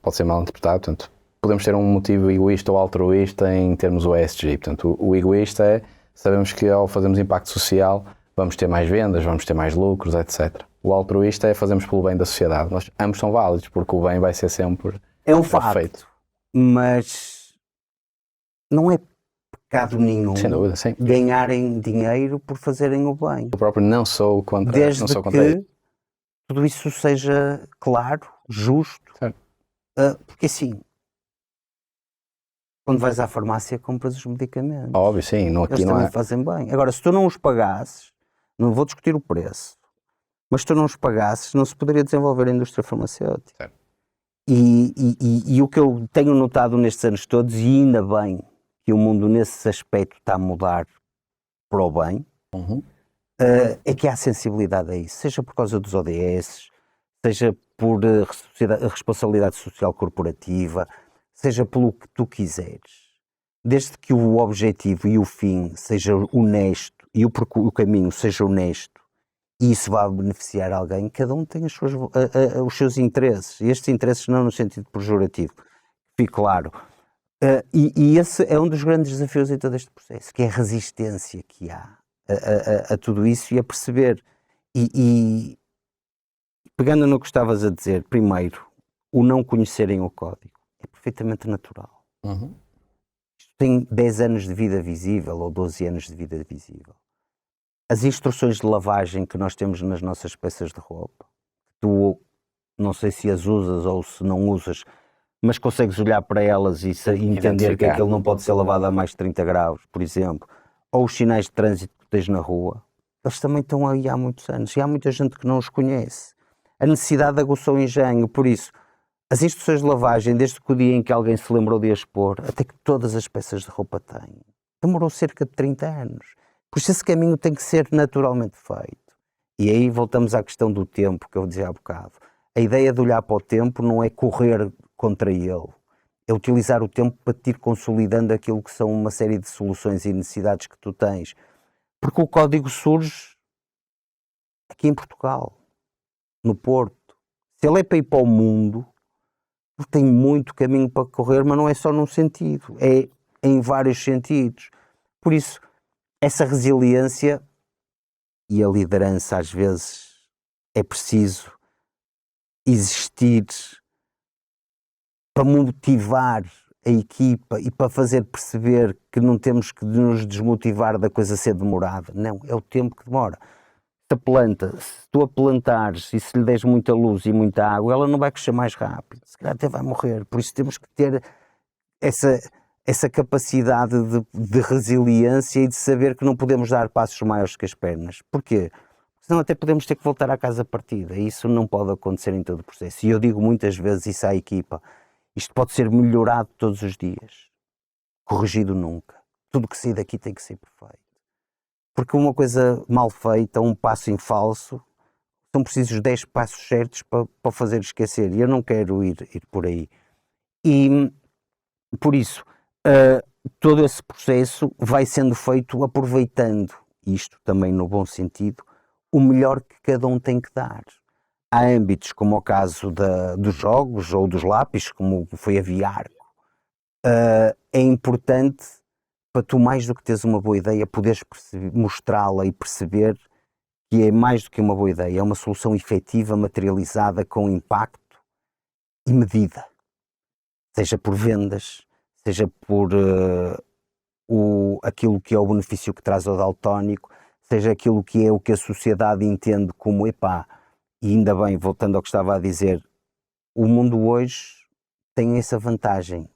pode ser mal interpretado, portanto, podemos ter um motivo egoísta ou altruísta em termos o ESG. Portanto, o egoísta é, sabemos que ao fazermos impacto social vamos ter mais vendas, vamos ter mais lucros, etc. O altruísta é fazermos pelo bem da sociedade. Mas ambos são válidos, porque o bem vai ser sempre facto, mas não é pecado nenhum, sem dúvida, sim, ganharem dinheiro por fazerem o bem. Eu próprio não sou contra, desde não sou que contra tudo isso seja claro, justo, certo. Porque assim, Quando vais à farmácia, compras os medicamentos. Óbvio, sim. Aqui Eles não também é. fazem bem. Agora, se tu não os pagasses, não vou discutir o preço, mas se tu não os pagasses, não se poderia desenvolver a indústria farmacêutica. Certo. E o que eu tenho notado nestes anos todos, e ainda bem que o mundo nesse aspecto está a mudar para o bem, é que há sensibilidade a isso, seja por causa dos ODS, seja por responsabilidade social corporativa, seja pelo que tu quiseres. Desde que o objetivo e o fim seja honesto e o caminho seja honesto e isso vai beneficiar alguém, cada um tem os seus interesses. E estes interesses não no sentido pejorativo, fique claro. E esse é um dos grandes desafios em todo este processo, que é a resistência que há a tudo isso e a perceber. E pegando no que estavas a dizer, primeiro, o não conhecerem o código é perfeitamente natural. Isto tem 10 anos de vida visível ou 12 anos de vida visível. As instruções de lavagem que nós temos nas nossas peças de roupa, tu não sei se as usas ou se não usas, mas consegues olhar para elas e entender que aquilo não pode ser lavado a mais de 30 graus, por exemplo, ou os sinais de trânsito que tens na rua, eles também estão aí há muitos anos e há muita gente que não os conhece. A necessidade aguçou o engenho, por isso, as instruções de lavagem, desde que o dia em que alguém se lembrou de as pôr, até que todas as peças de roupa têm, demorou cerca de 30 anos. Por isso esse caminho tem que ser naturalmente feito. E aí voltamos à questão do tempo, que eu dizia há bocado. A ideia de olhar para o tempo não é correr contra ele, é utilizar o tempo para te ir consolidando aquilo que são uma série de soluções e necessidades que tu tens. Porque o código surge aqui em Portugal, no Porto. Se ele é para ir para o mundo, tem muito caminho para correr, mas não é só num sentido, é em vários sentidos. Por isso, essa resiliência e a liderança, às vezes, é preciso existir para motivar a equipa e para fazer perceber que não temos que nos desmotivar da coisa ser demorada. Não, é o tempo que demora. A planta, se tu a plantares e se lhe des muita luz e muita água, ela não vai crescer mais rápido, se calhar até vai morrer. Por isso temos que ter essa capacidade de resiliência e de saber que não podemos dar passos maiores que as pernas. Porquê? Porque senão até podemos ter que voltar à casa partida. E isso não pode acontecer em todo o processo. E eu digo muitas vezes isso à equipa. Isto pode ser melhorado todos os dias. Corrigido nunca. Tudo que sair daqui tem que ser perfeito. Porque uma coisa mal feita, um passo em falso, são precisos 10 passos certos para fazer esquecer. E eu não quero ir por aí. E, por isso, todo esse processo vai sendo feito aproveitando, isto também no bom sentido, o melhor que cada um tem que dar. Há âmbitos, como o caso dos jogos ou dos lápis, como foi a VR. É importante, para tu mais do que teres uma boa ideia, poderes mostrá-la e perceber que é mais do que uma boa ideia, é uma solução efetiva, materializada, com impacto e medida. Seja por vendas, seja por aquilo que é o benefício que traz ao daltónico, seja aquilo que é o que a sociedade entende como, epá, e ainda bem, voltando ao que estava a dizer, o mundo hoje tem essa vantagem,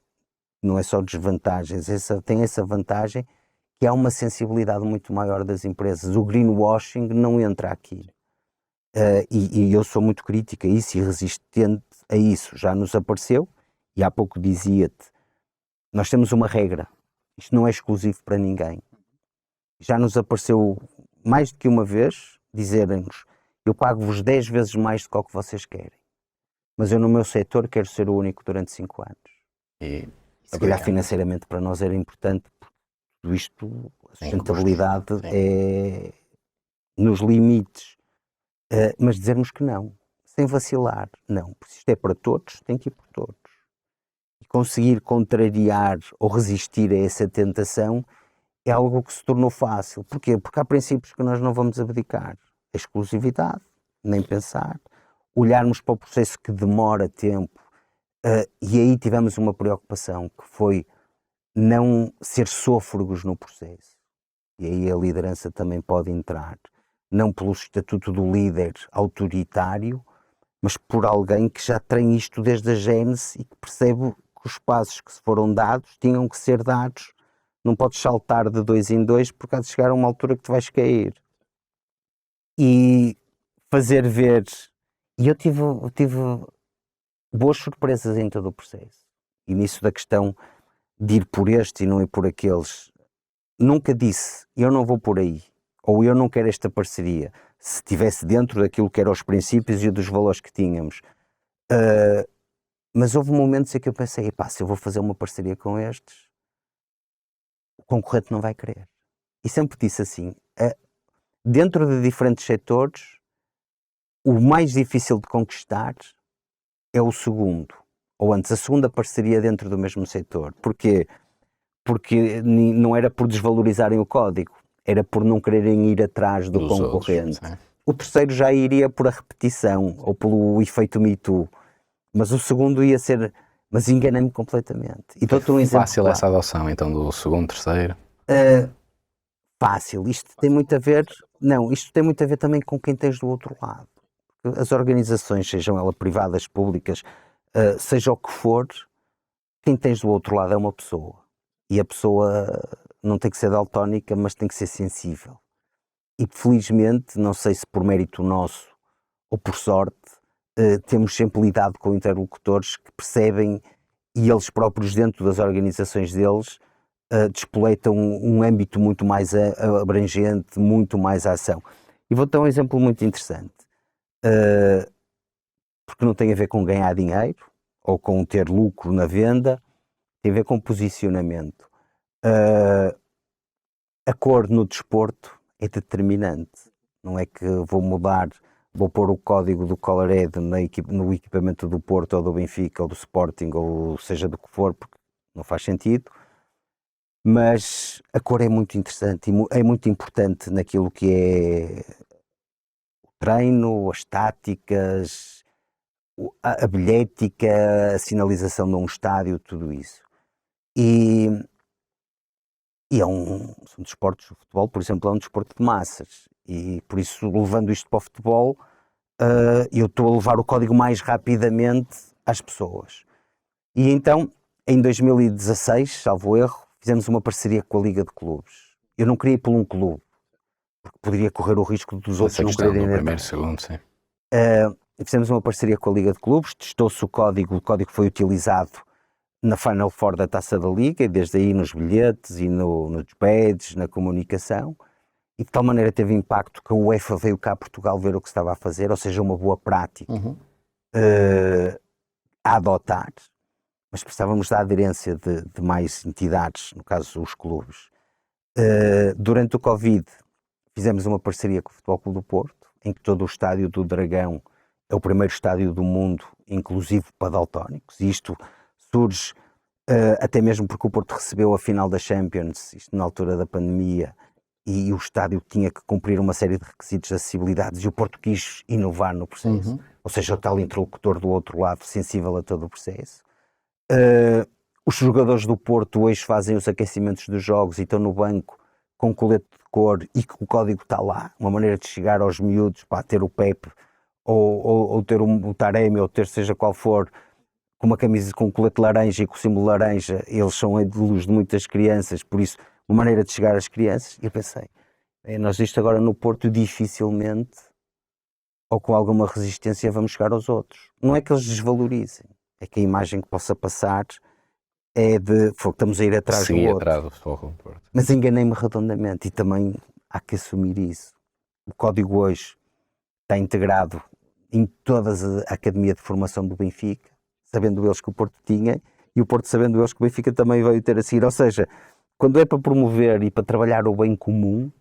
não é só desvantagens, tem essa vantagem que há uma sensibilidade muito maior das empresas. O greenwashing não entra aqui. E eu sou muito crítica a isso e resistente a isso. Já nos apareceu, e há pouco dizia-te, nós temos uma regra, isto não é exclusivo para ninguém. Já nos apareceu mais do que uma vez dizerem-nos, eu pago-vos 10 vezes mais do que o que vocês querem, mas eu no meu setor quero ser o único durante 5 anos. E se calhar financeiramente para nós era importante, porque tudo isto, a sustentabilidade é nos limites, mas dizermos que não, sem vacilar, não, porque isto é para todos, tem que ir por todos. E conseguir contrariar ou resistir a essa tentação é algo que se tornou fácil. Porquê? Porque há princípios que nós não vamos abdicar. A exclusividade, nem pensar, olharmos para o processo que demora tempo, e aí tivemos uma preocupação, que foi não ser sôfregos no processo. E aí a liderança também pode entrar, não pelo estatuto do líder autoritário, mas por alguém que já tem isto desde a gênese e que percebe que os passos que se foram dados tinham que ser dados, não podes saltar de 2 em 2 porque há de chegar a uma altura que tu vais cair. E fazer ver, e eu tive boas surpresas em todo o processo, e nisso da questão de ir por este e não ir por aqueles, nunca disse, eu não vou por aí, ou eu não quero esta parceria, se estivesse dentro daquilo que eram os princípios e dos valores que tínhamos. Mas houve momentos em que eu pensei, se eu vou fazer uma parceria com estes, o concorrente não vai querer. E sempre disse assim, dentro de diferentes setores, o mais difícil de conquistar é o segundo, ou antes, a segunda parceria dentro do mesmo setor. Porquê? Porque não era por desvalorizarem o código, era por não quererem ir atrás do concorrente. O terceiro já iria por a repetição, ou pelo efeito Me Too. Mas o segundo ia ser... Mas enganei-me completamente. E dou-te um exemplo fácil essa adoção, então, do segundo, terceiro? Fácil. Isto tem muito a ver... Não, isto tem muito a ver também com quem tens do outro lado. As organizações, sejam elas privadas, públicas, seja o que for, quem tens do outro lado é uma pessoa. E a pessoa não tem que ser daltónica, mas tem que ser sensível. E felizmente, não sei se por mérito nosso ou por sorte, temos sempre lidado com interlocutores que percebem, e eles próprios dentro das organizações deles despoleitam um âmbito muito mais abrangente, muito mais à ação. E vou dar um exemplo muito interessante, porque não tem a ver com ganhar dinheiro ou com ter lucro na venda, tem a ver com posicionamento. A cor no desporto é determinante, não é que vou pôr o código do Colored no equipamento do Porto ou do Benfica ou do Sporting ou seja do que for, porque não faz sentido, mas a cor é muito interessante e é muito importante naquilo que é o treino, as táticas, a bilhética, a sinalização de um estádio, tudo isso. E são desportos, o futebol, por exemplo, é um desporto de massas. E por isso, levando isto para o futebol, eu estou a levar o código mais rapidamente às pessoas. E então, em 2016, salvo erro, fizemos uma parceria com a Liga de Clubes. Eu não queria ir por um clube, porque poderia correr o risco dos outros não quererem ir. Primeiro, segundo, sim. Fizemos uma parceria com a Liga de Clubes, testou-se o código foi utilizado na Final Four da Taça da Liga, e desde aí nos bilhetes e nos badges, na comunicação, e de tal maneira teve impacto que a UEFA veio cá a Portugal ver o que se estava a fazer, ou seja, uma boa prática a adotar, mas precisávamos da aderência de mais entidades, no caso os clubes. Durante o Covid fizemos uma parceria com o Futebol Clube do Porto, em que todo o estádio do Dragão é o primeiro estádio do mundo, inclusive para daltónicos, e isto surge até mesmo porque o Porto recebeu a final da Champions, isto na altura da pandemia, e o estádio tinha que cumprir uma série de requisitos de acessibilidade, e o Porto quis inovar no processo, ou seja, o tal interlocutor do outro lado, sensível a todo o processo. Os jogadores do Porto hoje fazem os aquecimentos dos jogos e estão no banco com colete de cor e que o código está lá, uma maneira de chegar aos miúdos para ter o Pepe ou ter o Taremi, ou ter seja qual for, com uma camisa com colete laranja e com o símbolo laranja. Eles são ídolos de muitas crianças, por isso uma maneira de chegar às crianças. E eu pensei, nós isto agora no Porto dificilmente, ou com alguma resistência, vamos chegar aos outros. Não é que eles desvalorizem, é que a imagem que possa passar é de estamos a ir atrás do outro. Atrás do Futebol Porto. Mas enganei-me redondamente, e também há que assumir isso. O código hoje está integrado em toda a Academia de Formação do Benfica, sabendo eles que o Porto tinha, e o Porto sabendo eles que o Benfica também veio ter a seguir. Ou seja, quando é para promover e para trabalhar o bem comum,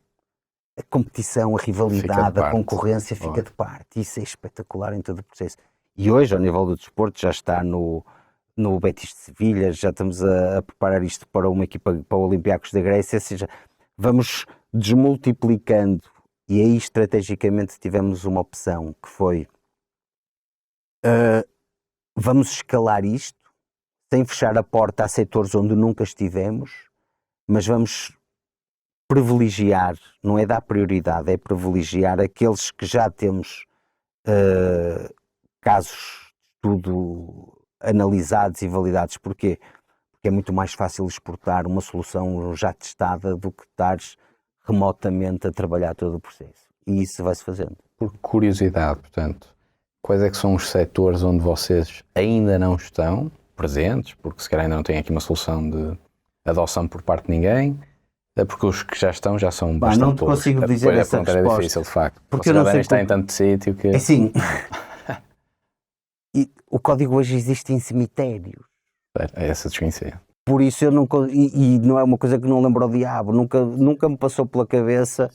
a competição, a rivalidade, a concorrência fica de parte. Isso é espetacular em todo o processo. E hoje, ao nível do desporto, já está no Betis de Sevilha, já estamos a preparar isto para uma equipa, para o Olympiacos da Grécia, ou seja, vamos desmultiplicando. E aí, estrategicamente, tivemos uma opção que foi vamos escalar isto, sem fechar a porta a setores onde nunca estivemos, mas vamos privilegiar, não é dar prioridade, é privilegiar aqueles que já temos casos de estudo analisados e validados. Porquê? Porque é muito mais fácil exportar uma solução já testada do que estares remotamente a trabalhar todo o processo. E isso vai-se fazendo. Por curiosidade, portanto, quais é que são os setores onde vocês ainda não estão presentes, porque se calhar ainda não têm aqui uma solução de adoção por parte de ninguém, porque os que já estão já são bastante não te poucos. consigo dizer essa pergunta resposta. É difícil, de facto. Porque eu não sei está em tanto sítio que... É assim, e o código hoje existe em cemitérios. É essa desconhecia. Por isso eu nunca, e não é uma coisa que não lembro ao diabo, nunca me passou pela cabeça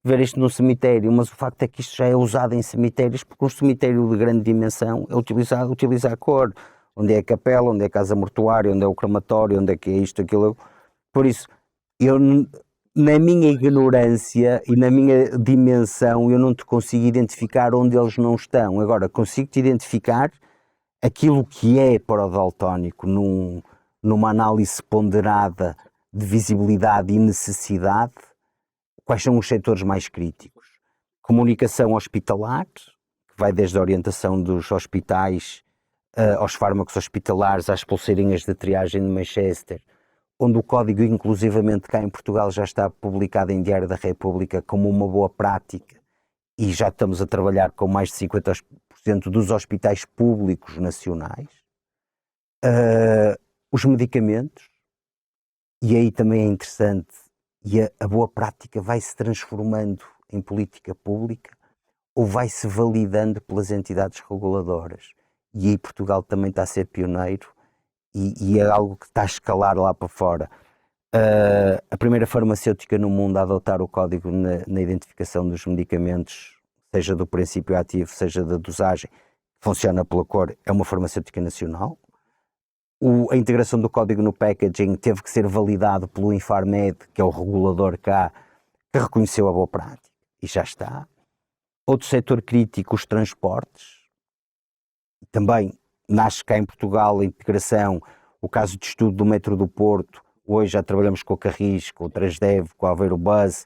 ver isto no cemitério, mas o facto é que isto já é usado em cemitérios, porque um cemitério de grande dimensão é utiliza a cor, onde é a capela, onde é a casa mortuária, onde é o crematório, onde é que é isto, aquilo. Por isso, eu, na minha ignorância e na minha dimensão, eu não te consigo identificar onde eles não estão. Agora, consigo-te identificar aquilo que é para o daltónico numa análise ponderada de visibilidade e necessidade. Quais são os setores mais críticos? Comunicação hospitalar, que vai desde a orientação dos hospitais aos fármacos hospitalares, às pulseirinhas de triagem de Manchester, onde o código, inclusivamente cá em Portugal, já está publicado em Diário da República como uma boa prática e já estamos a trabalhar com mais de 50% dos hospitais públicos nacionais. Os medicamentos, e aí também é interessante, e a boa prática vai-se transformando em política pública ou vai-se validando pelas entidades reguladoras. E aí Portugal também está a ser pioneiro e é algo que está a escalar lá para fora. A primeira farmacêutica no mundo a adotar o código na identificação dos medicamentos, seja do princípio ativo, seja da dosagem, funciona pela cor, é uma farmacêutica nacional. A integração do código no packaging teve que ser validado pelo Infarmed, que é o regulador cá, que reconheceu a boa prática, e já está. Outro setor crítico, os transportes. Também nasce cá em Portugal a integração, o caso de estudo do metro do Porto. Hoje já trabalhamos com o Carris, com o Transdev, com o Aveiro Bus.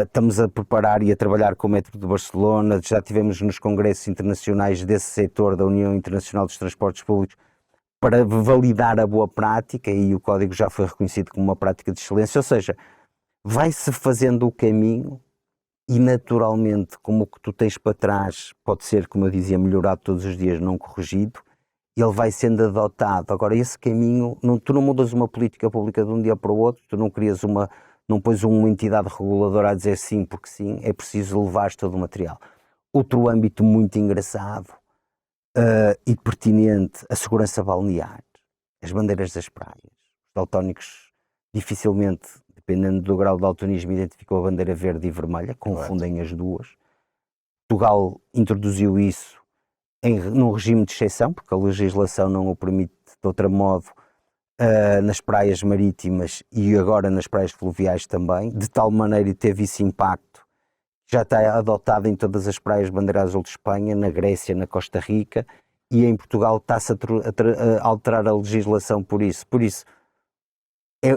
Estamos a preparar e a trabalhar com o metro de Barcelona. Já tivemos nos congressos internacionais desse setor da União Internacional dos Transportes Públicos para validar a boa prática, e o código já foi reconhecido como uma prática de excelência. Ou seja, vai-se fazendo o caminho e naturalmente, como o que tu tens para trás pode ser, como eu dizia, melhorado todos os dias, não corrigido, ele vai sendo adotado. Agora, esse caminho, tu não mudas uma política pública de um dia para o outro, tu não crias não pões uma entidade reguladora a dizer sim porque sim, é preciso levar todo o material. Outro âmbito muito engraçado e pertinente, a segurança balnear, as bandeiras das praias. Os daltónicos dificilmente, dependendo do grau de daltonismo, identificam a bandeira verde e vermelha, confundem as duas. Portugal introduziu isso num regime de exceção, porque a legislação não o permite de outro modo, nas praias marítimas e agora nas praias fluviais também, de tal maneira, e teve esse impacto, já está adotado em todas as praias bandeira azul de Espanha, na Grécia, na Costa Rica, e em Portugal está-se a alterar a legislação por isso. Por isso,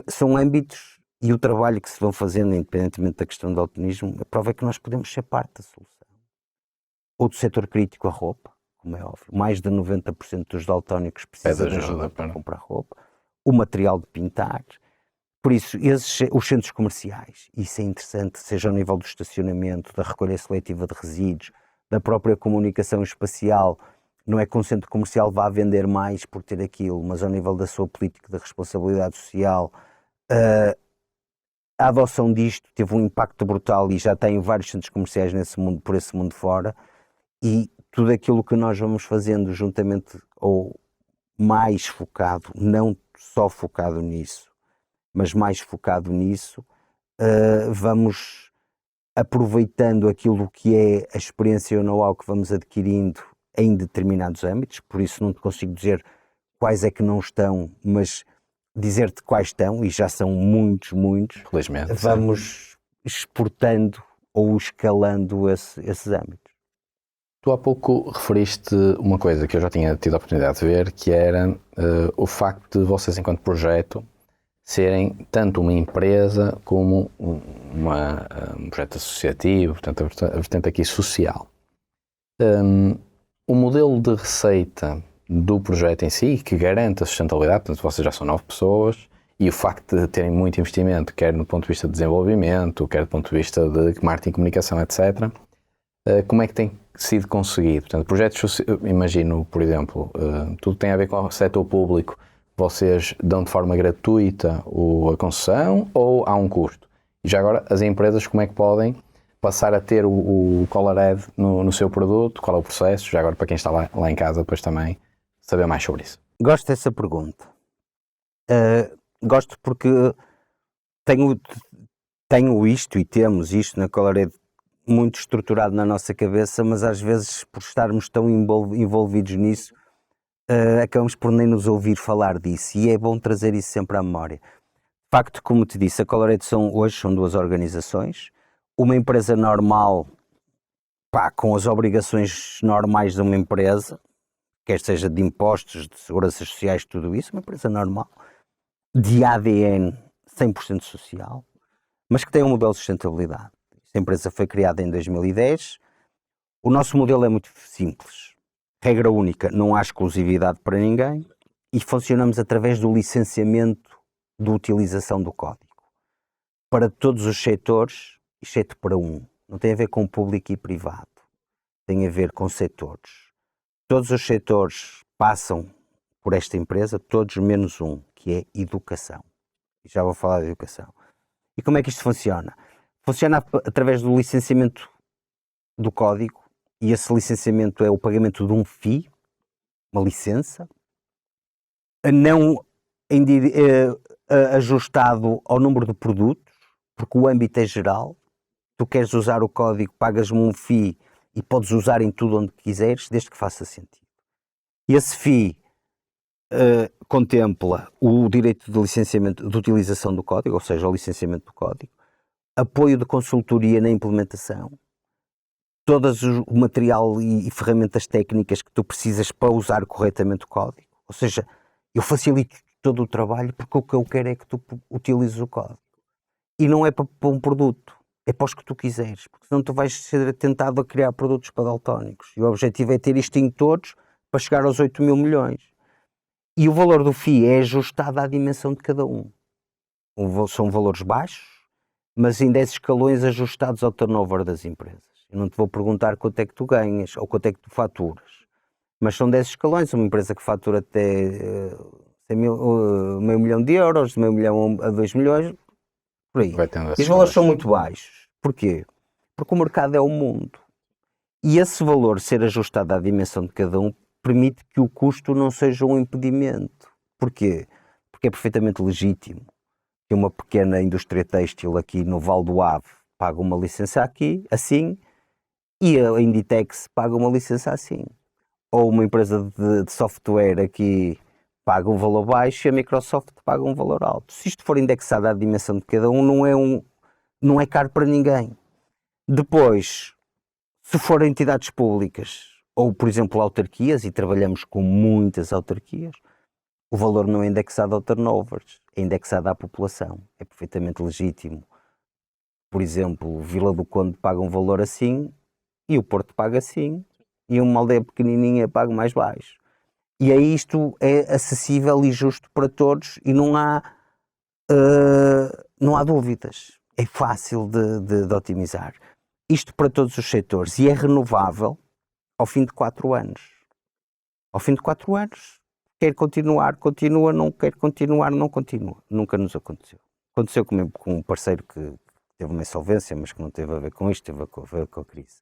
são âmbitos, e o trabalho que se vão fazendo, independentemente da questão do daltonismo, a prova é que nós podemos ser parte da solução. Outro setor crítico, a roupa, como é óbvio. Mais de 90% dos daltónicos precisam de ajuda para comprar roupa. O material de pintar. Por isso, os centros comerciais, isso é interessante, seja ao nível do estacionamento, da recolha seletiva de resíduos, da própria comunicação espacial. Não é que um centro comercial vá vender mais por ter aquilo, mas ao nível da sua política de responsabilidade social, a adoção disto teve um impacto brutal e já tem vários centros comerciais por esse mundo fora, e tudo aquilo que nós vamos fazendo juntamente, ou mais focado, não só focado nisso, mas mais focado nisso, vamos aproveitando aquilo que é a experiência e o know-how que vamos adquirindo em determinados âmbitos. Por isso não te consigo dizer quais é que não estão, mas dizer-te quais estão, e já são muitos, felizmente, vamos exportando ou escalando esses âmbitos. Tu há pouco referiste uma coisa que eu já tinha tido a oportunidade de ver, que era o facto de vocês, enquanto projeto, serem tanto uma empresa como um projeto associativo, portanto, a vertente aqui social. O modelo de receita do projeto em si, que garante a sustentabilidade. Portanto, vocês já são 9 pessoas e o facto de terem muito investimento, quer no ponto de vista de desenvolvimento, quer do ponto de vista de marketing, comunicação, etc., como é que tem sido conseguido? Portanto, projetos, imagino, por exemplo, tudo tem a ver com o setor público, vocês dão de forma gratuita a concessão ou há um custo? E já agora, as empresas como é que podem passar a ter o Colored no seu produto? Qual é o processo? Já agora, para quem está lá em casa, depois também saber mais sobre isso. Gosto dessa pergunta. Gosto porque tenho isto e temos isto na Colored muito estruturado na nossa cabeça, mas às vezes por estarmos tão envolvidos nisso, acabamos por nem nos ouvir falar disso, e é bom trazer isso sempre à memória. De facto, como te disse, a Colored hoje são 2 organizações, uma empresa normal, com as obrigações normais de uma empresa, quer seja de impostos, de seguranças sociais, tudo isso, uma empresa normal, de ADN 100% social, mas que tem um modelo de sustentabilidade. Esta empresa foi criada em 2010. O nosso modelo é muito simples. Regra única, não há exclusividade para ninguém e funcionamos através do licenciamento de utilização do código. Para todos os setores, exceto para um. Não tem a ver com público e privado. Tem a ver com setores. Todos os setores passam por esta empresa, todos menos um, que é educação. E já vou falar de educação. E como é que isto funciona? Funciona através do licenciamento do código, e esse licenciamento é o pagamento de um FII, uma licença, não ajustado ao número de produtos, porque o âmbito é geral. Tu queres usar o código, pagas-me um FII e podes usar em tudo onde quiseres, desde que faça sentido. E esse FII contempla o direito de licenciamento, de utilização do código, ou seja, o licenciamento do código, apoio de consultoria na implementação, todo o material e ferramentas técnicas que tu precisas para usar corretamente o código. Ou seja, eu facilito todo o trabalho porque o que eu quero é que tu utilizes o código. E não é para um produto, é para os que tu quiseres, porque senão tu vais ser tentado a criar produtos para daltónicos. E o objetivo é ter isto em todos para chegar aos 8 mil milhões. E o valor do FII é ajustado à dimensão de cada um. São valores baixos, mas em 10 escalões ajustados ao turnover das empresas. Eu não te vou perguntar quanto é que tu ganhas ou quanto é que tu faturas, mas são 10 escalões. Uma empresa que fatura até meio milhão de euros, de meio milhão a 2 milhões, por aí. E os valores são muito baixos. Porquê? Porque o mercado é o mundo. E esse valor ser ajustado à dimensão de cada um permite que o custo não seja um impedimento. Porquê? Porque é perfeitamente legítimo que uma pequena indústria têxtil aqui no Val do Ave paga uma licença aqui, assim, e a Inditex paga uma licença assim. Ou uma empresa de software aqui paga um valor baixo e a Microsoft paga um valor alto. Se isto for indexado à dimensão de cada um, não é caro para ninguém. Depois, se forem entidades públicas, ou por exemplo autarquias, e trabalhamos com muitas autarquias, o valor não é indexado ao turnovers, é indexado à população. É perfeitamente legítimo. Por exemplo, Vila do Conde paga um valor assim, e o Porto paga assim, e uma aldeia pequenininha paga mais baixo. E aí isto é acessível e justo para todos e não há dúvidas. É fácil de otimizar. Isto para todos os setores. E é renovável ao fim de 4 anos. Ao fim de 4 anos, quer continuar, continua, não quer continuar, não continua. Nunca nos aconteceu. Aconteceu comigo com um parceiro que teve uma insolvência, mas que não teve a ver com isto, teve a ver com a crise.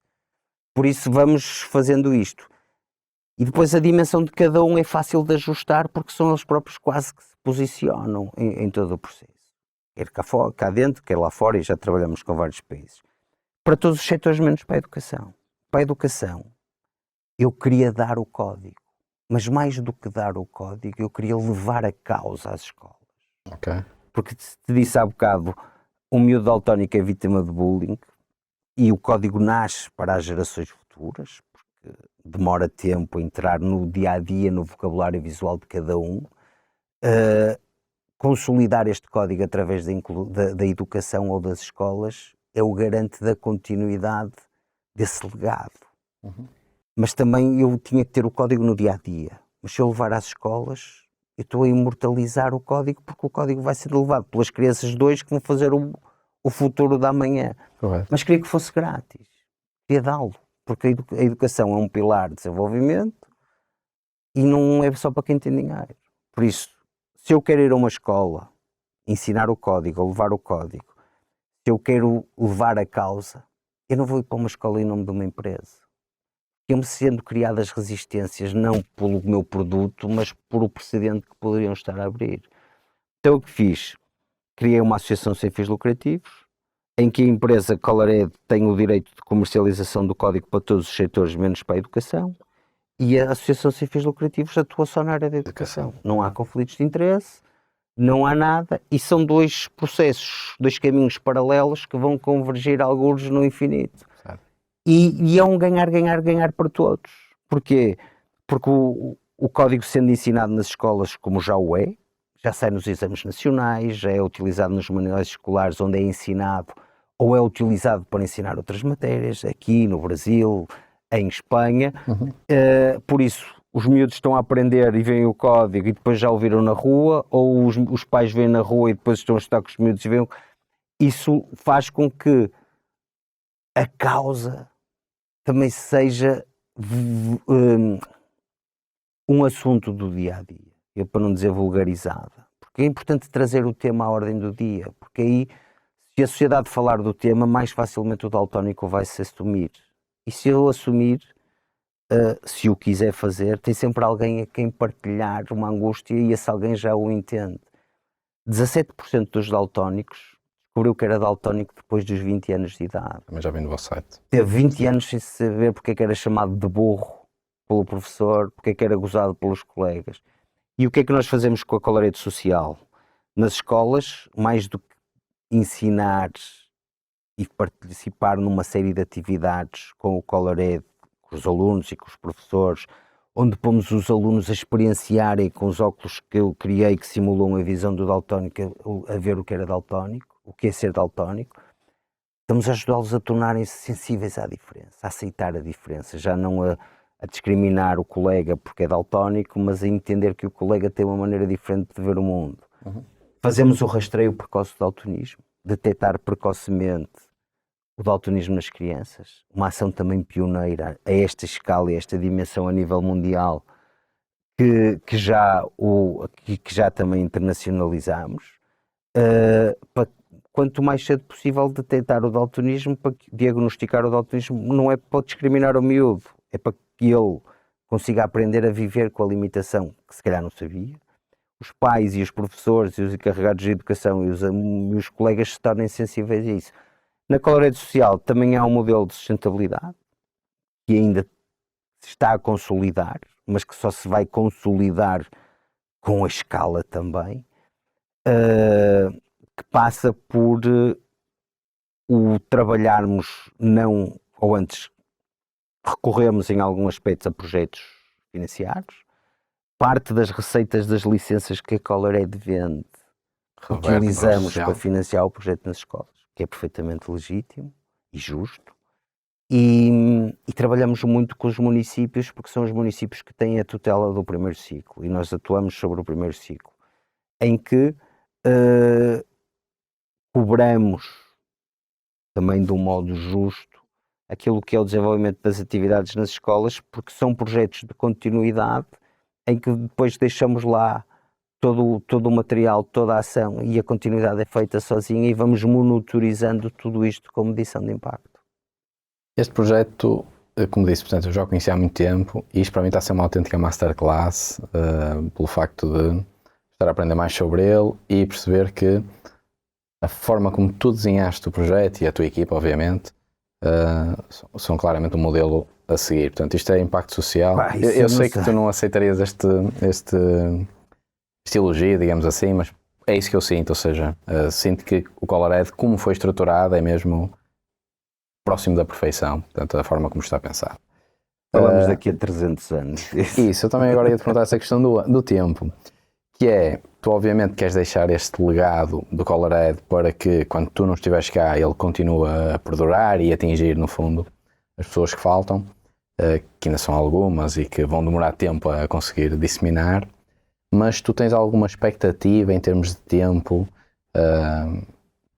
Por isso vamos fazendo isto. E depois a dimensão de cada um é fácil de ajustar porque são eles próprios quase que se posicionam em todo o processo. Quer cá dentro, quer lá fora, e já trabalhamos com vários países. Para todos os setores, menos para a educação. Para a educação, eu queria dar o código. Mas mais do que dar o código, eu queria levar a causa às escolas. Okay. Porque te disse há bocado, um miúdo daltónico é vítima de bullying e o código nasce para as gerações futuras, porque demora tempo a entrar no dia-a-dia, no vocabulário visual de cada um. Consolidar este código através da educação ou das escolas é o garante da continuidade desse legado. Uhum. Mas também eu tinha que ter o código no dia-a-dia. Mas se eu levar às escolas, eu estou a imortalizar o código, porque o código vai ser levado pelas crianças de hoje que vão fazer o futuro da amanhã. Correto. Mas queria que fosse grátis. Queria dá-lo. Porque a educação é um pilar de desenvolvimento e não é só para quem tem dinheiro. Por isso, se eu quero ir a uma escola, ensinar o código, ou levar o código, se eu quero levar a causa, eu não vou ir para uma escola em nome de uma empresa. Iam-me sendo criadas resistências, não pelo meu produto, mas por o precedente que poderiam estar a abrir. Então o que fiz? Criei uma associação sem fins lucrativos, em que a empresa Colored tem o direito de comercialização do código para todos os setores, menos para a educação, e a associação sem fins lucrativos atua só na área da educação. Não há conflitos de interesse, não há nada, e são dois processos, dois caminhos paralelos que vão convergir alguns no infinito. E é um ganhar para todos. Porquê? Porque o código sendo ensinado nas escolas, como já o é, já sai nos exames nacionais, já é utilizado nos manuais escolares onde é ensinado, ou é utilizado para ensinar outras matérias, aqui no Brasil, em Espanha. Por isso, os miúdos estão a aprender e veem o código e depois já o viram na rua, ou os pais veem na rua e depois estão a estudar com os miúdos e veem. Isso faz com que a causa também seja um assunto do dia-a-dia, para não dizer vulgarizada. Porque é importante trazer o tema à ordem do dia, porque aí, se a sociedade falar do tema, mais facilmente o daltónico vai se assumir. E se eu assumir, se o quiser fazer, tem sempre alguém a quem partilhar uma angústia e esse alguém já o entende. 17% dos daltónicos descobriu que era daltónico depois dos 20 anos de idade. Também já vi no vosso site. Teve 20 anos sem saber porque é que era chamado de burro pelo professor, porque é que era gozado pelos colegas. E o que é que nós fazemos com a Colored Social? Nas escolas, mais do que ensinar e participar numa série de atividades com o Colored, com os alunos e com os professores, onde pomos os alunos a experienciarem com os óculos que eu criei, que simulam a visão do daltónico, a ver o que era daltónico, o que é ser daltónico. Estamos a ajudá-los a tornarem-se sensíveis à diferença, a aceitar a diferença, já não a discriminar o colega porque é daltónico, mas a entender que o colega tem uma maneira diferente de ver o mundo. Fazemos o rastreio precoce do daltonismo, detectar precocemente o daltonismo nas crianças, uma ação também pioneira a esta escala e a esta dimensão a nível mundial, que já também internacionalizamos, para quanto mais cedo possível detectar o daltonismo, para diagnosticar o daltonismo, não é para discriminar o miúdo, é para que ele consiga aprender a viver com a limitação que se calhar não sabia. Os pais e os professores e os encarregados de educação e os colegas se tornem sensíveis a isso. Na Colored Social também há um modelo de sustentabilidade que ainda se está a consolidar, mas que só se vai consolidar com a escala também, que passa por o trabalharmos não, ou antes recorremos em alguns aspectos a projetos financiados, parte das receitas das licenças que a Colored vende utilizamos para financiar o projeto nas escolas, que é perfeitamente legítimo e justo, e trabalhamos muito com os municípios, porque são os municípios que têm a tutela do primeiro ciclo, e nós atuamos sobre o primeiro ciclo, em que cobramos também de um modo justo aquilo que é o desenvolvimento das atividades nas escolas, porque são projetos de continuidade em que depois deixamos lá todo o material, toda a ação, e a continuidade é feita sozinha e vamos monitorizando tudo isto com medição de impacto. Este projeto, como disse, portanto, eu já o conheci há muito tempo e isto para mim está a ser uma autêntica masterclass, pelo facto de estar a aprender mais sobre ele e perceber que a forma como tu desenhaste o projeto e a tua equipa, obviamente, são claramente um modelo a seguir. Portanto, isto é impacto social. Eu sei que tu não aceitarias este elogio, digamos assim, mas é isso que eu sinto, ou seja, sinto que o Colored, como foi estruturado, é mesmo próximo da perfeição, portanto, a forma como está pensado. Falamos daqui a 300 anos. Isso, eu também agora ia te perguntar essa questão do tempo, que é, tu obviamente queres deixar este legado do Colored para que, quando tu não estiveres cá, ele continue a perdurar e atingir, no fundo, as pessoas que faltam. que ainda são algumas e que vão demorar tempo a conseguir disseminar, mas tu tens alguma expectativa em termos de tempo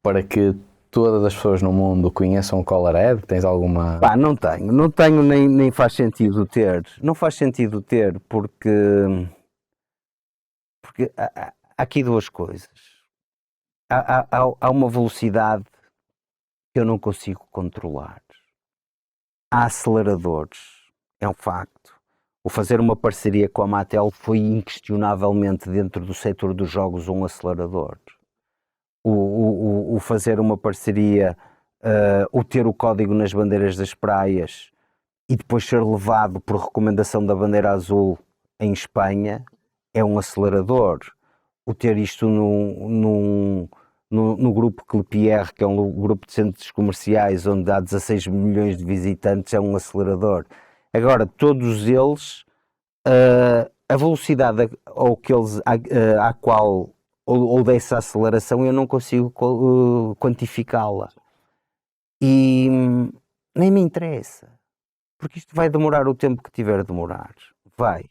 para que todas as pessoas no mundo conheçam o Colored? Tens alguma... Pá, não tenho nem faz sentido ter. Não faz sentido ter porque há aqui duas coisas. Há uma velocidade que eu não consigo controlar. Há aceleradores, é um facto. O fazer uma parceria com a Mattel foi inquestionavelmente dentro do setor dos jogos um acelerador. O fazer uma parceria, o ter o código nas bandeiras das praias e depois ser levado por recomendação da bandeira azul em Espanha é um acelerador. O ter isto no grupo Clepierre, que é um grupo de centros comerciais onde há 16 milhões de visitantes, é um acelerador. Agora, todos eles, a velocidade à qual ou dessa aceleração eu não consigo quantificá-la. E nem me interessa, porque isto vai demorar o tempo que tiver a demorar. Vai.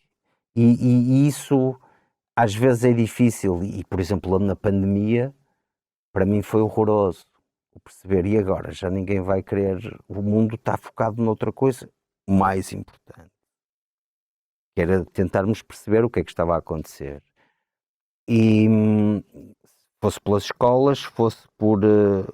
E isso às vezes é difícil. E, por exemplo, na pandemia, para mim foi horroroso perceber. E agora? Já ninguém vai querer. O mundo está focado noutra coisa mais importante, que era tentarmos perceber o que é que estava a acontecer. E fosse pelas escolas, fosse pela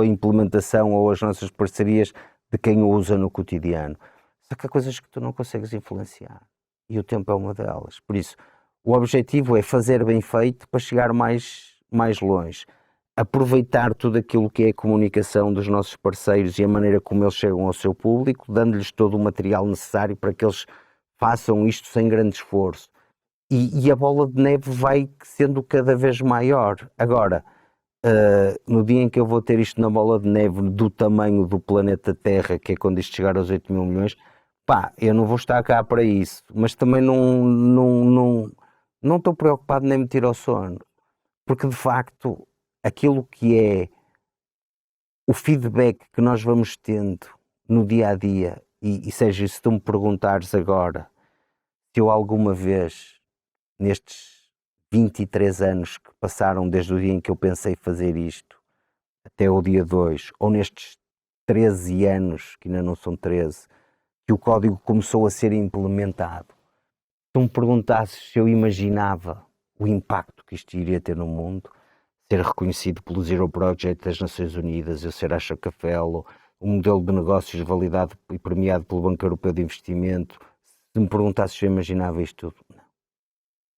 implementação ou as nossas parcerias de quem o usa no cotidiano. Só que há coisas que tu não consegues influenciar. E o tempo é uma delas. Por isso, o objetivo é fazer bem feito para chegar mais longe. Aproveitar tudo aquilo que é a comunicação dos nossos parceiros e a maneira como eles chegam ao seu público, dando-lhes todo o material necessário para que eles façam isto sem grande esforço. E a bola de neve vai sendo cada vez maior. Agora, no dia em que eu vou ter isto na bola de neve do tamanho do planeta Terra, que é quando isto chegar aos 8 mil milhões, pá, eu não vou estar cá para isso. Mas também não estou preocupado nem me tiro ao sono. Porque, de facto, aquilo que é o feedback que nós vamos tendo no dia-a-dia, e seja, se tu me perguntares agora se eu alguma vez, nestes 23 anos que passaram desde o dia em que eu pensei fazer isto até o dia 2, ou nestes 13 anos, que ainda não são 13, que o código começou a ser implementado, se tu me perguntasses se eu imaginava o impacto que isto iria ter no mundo, ser reconhecido pelo Zero Project das Nações Unidas, eu ser Asha Capello, um modelo de negócios validado e premiado pelo Banco Europeu de Investimento, se me perguntasses se eu imaginava isto tudo,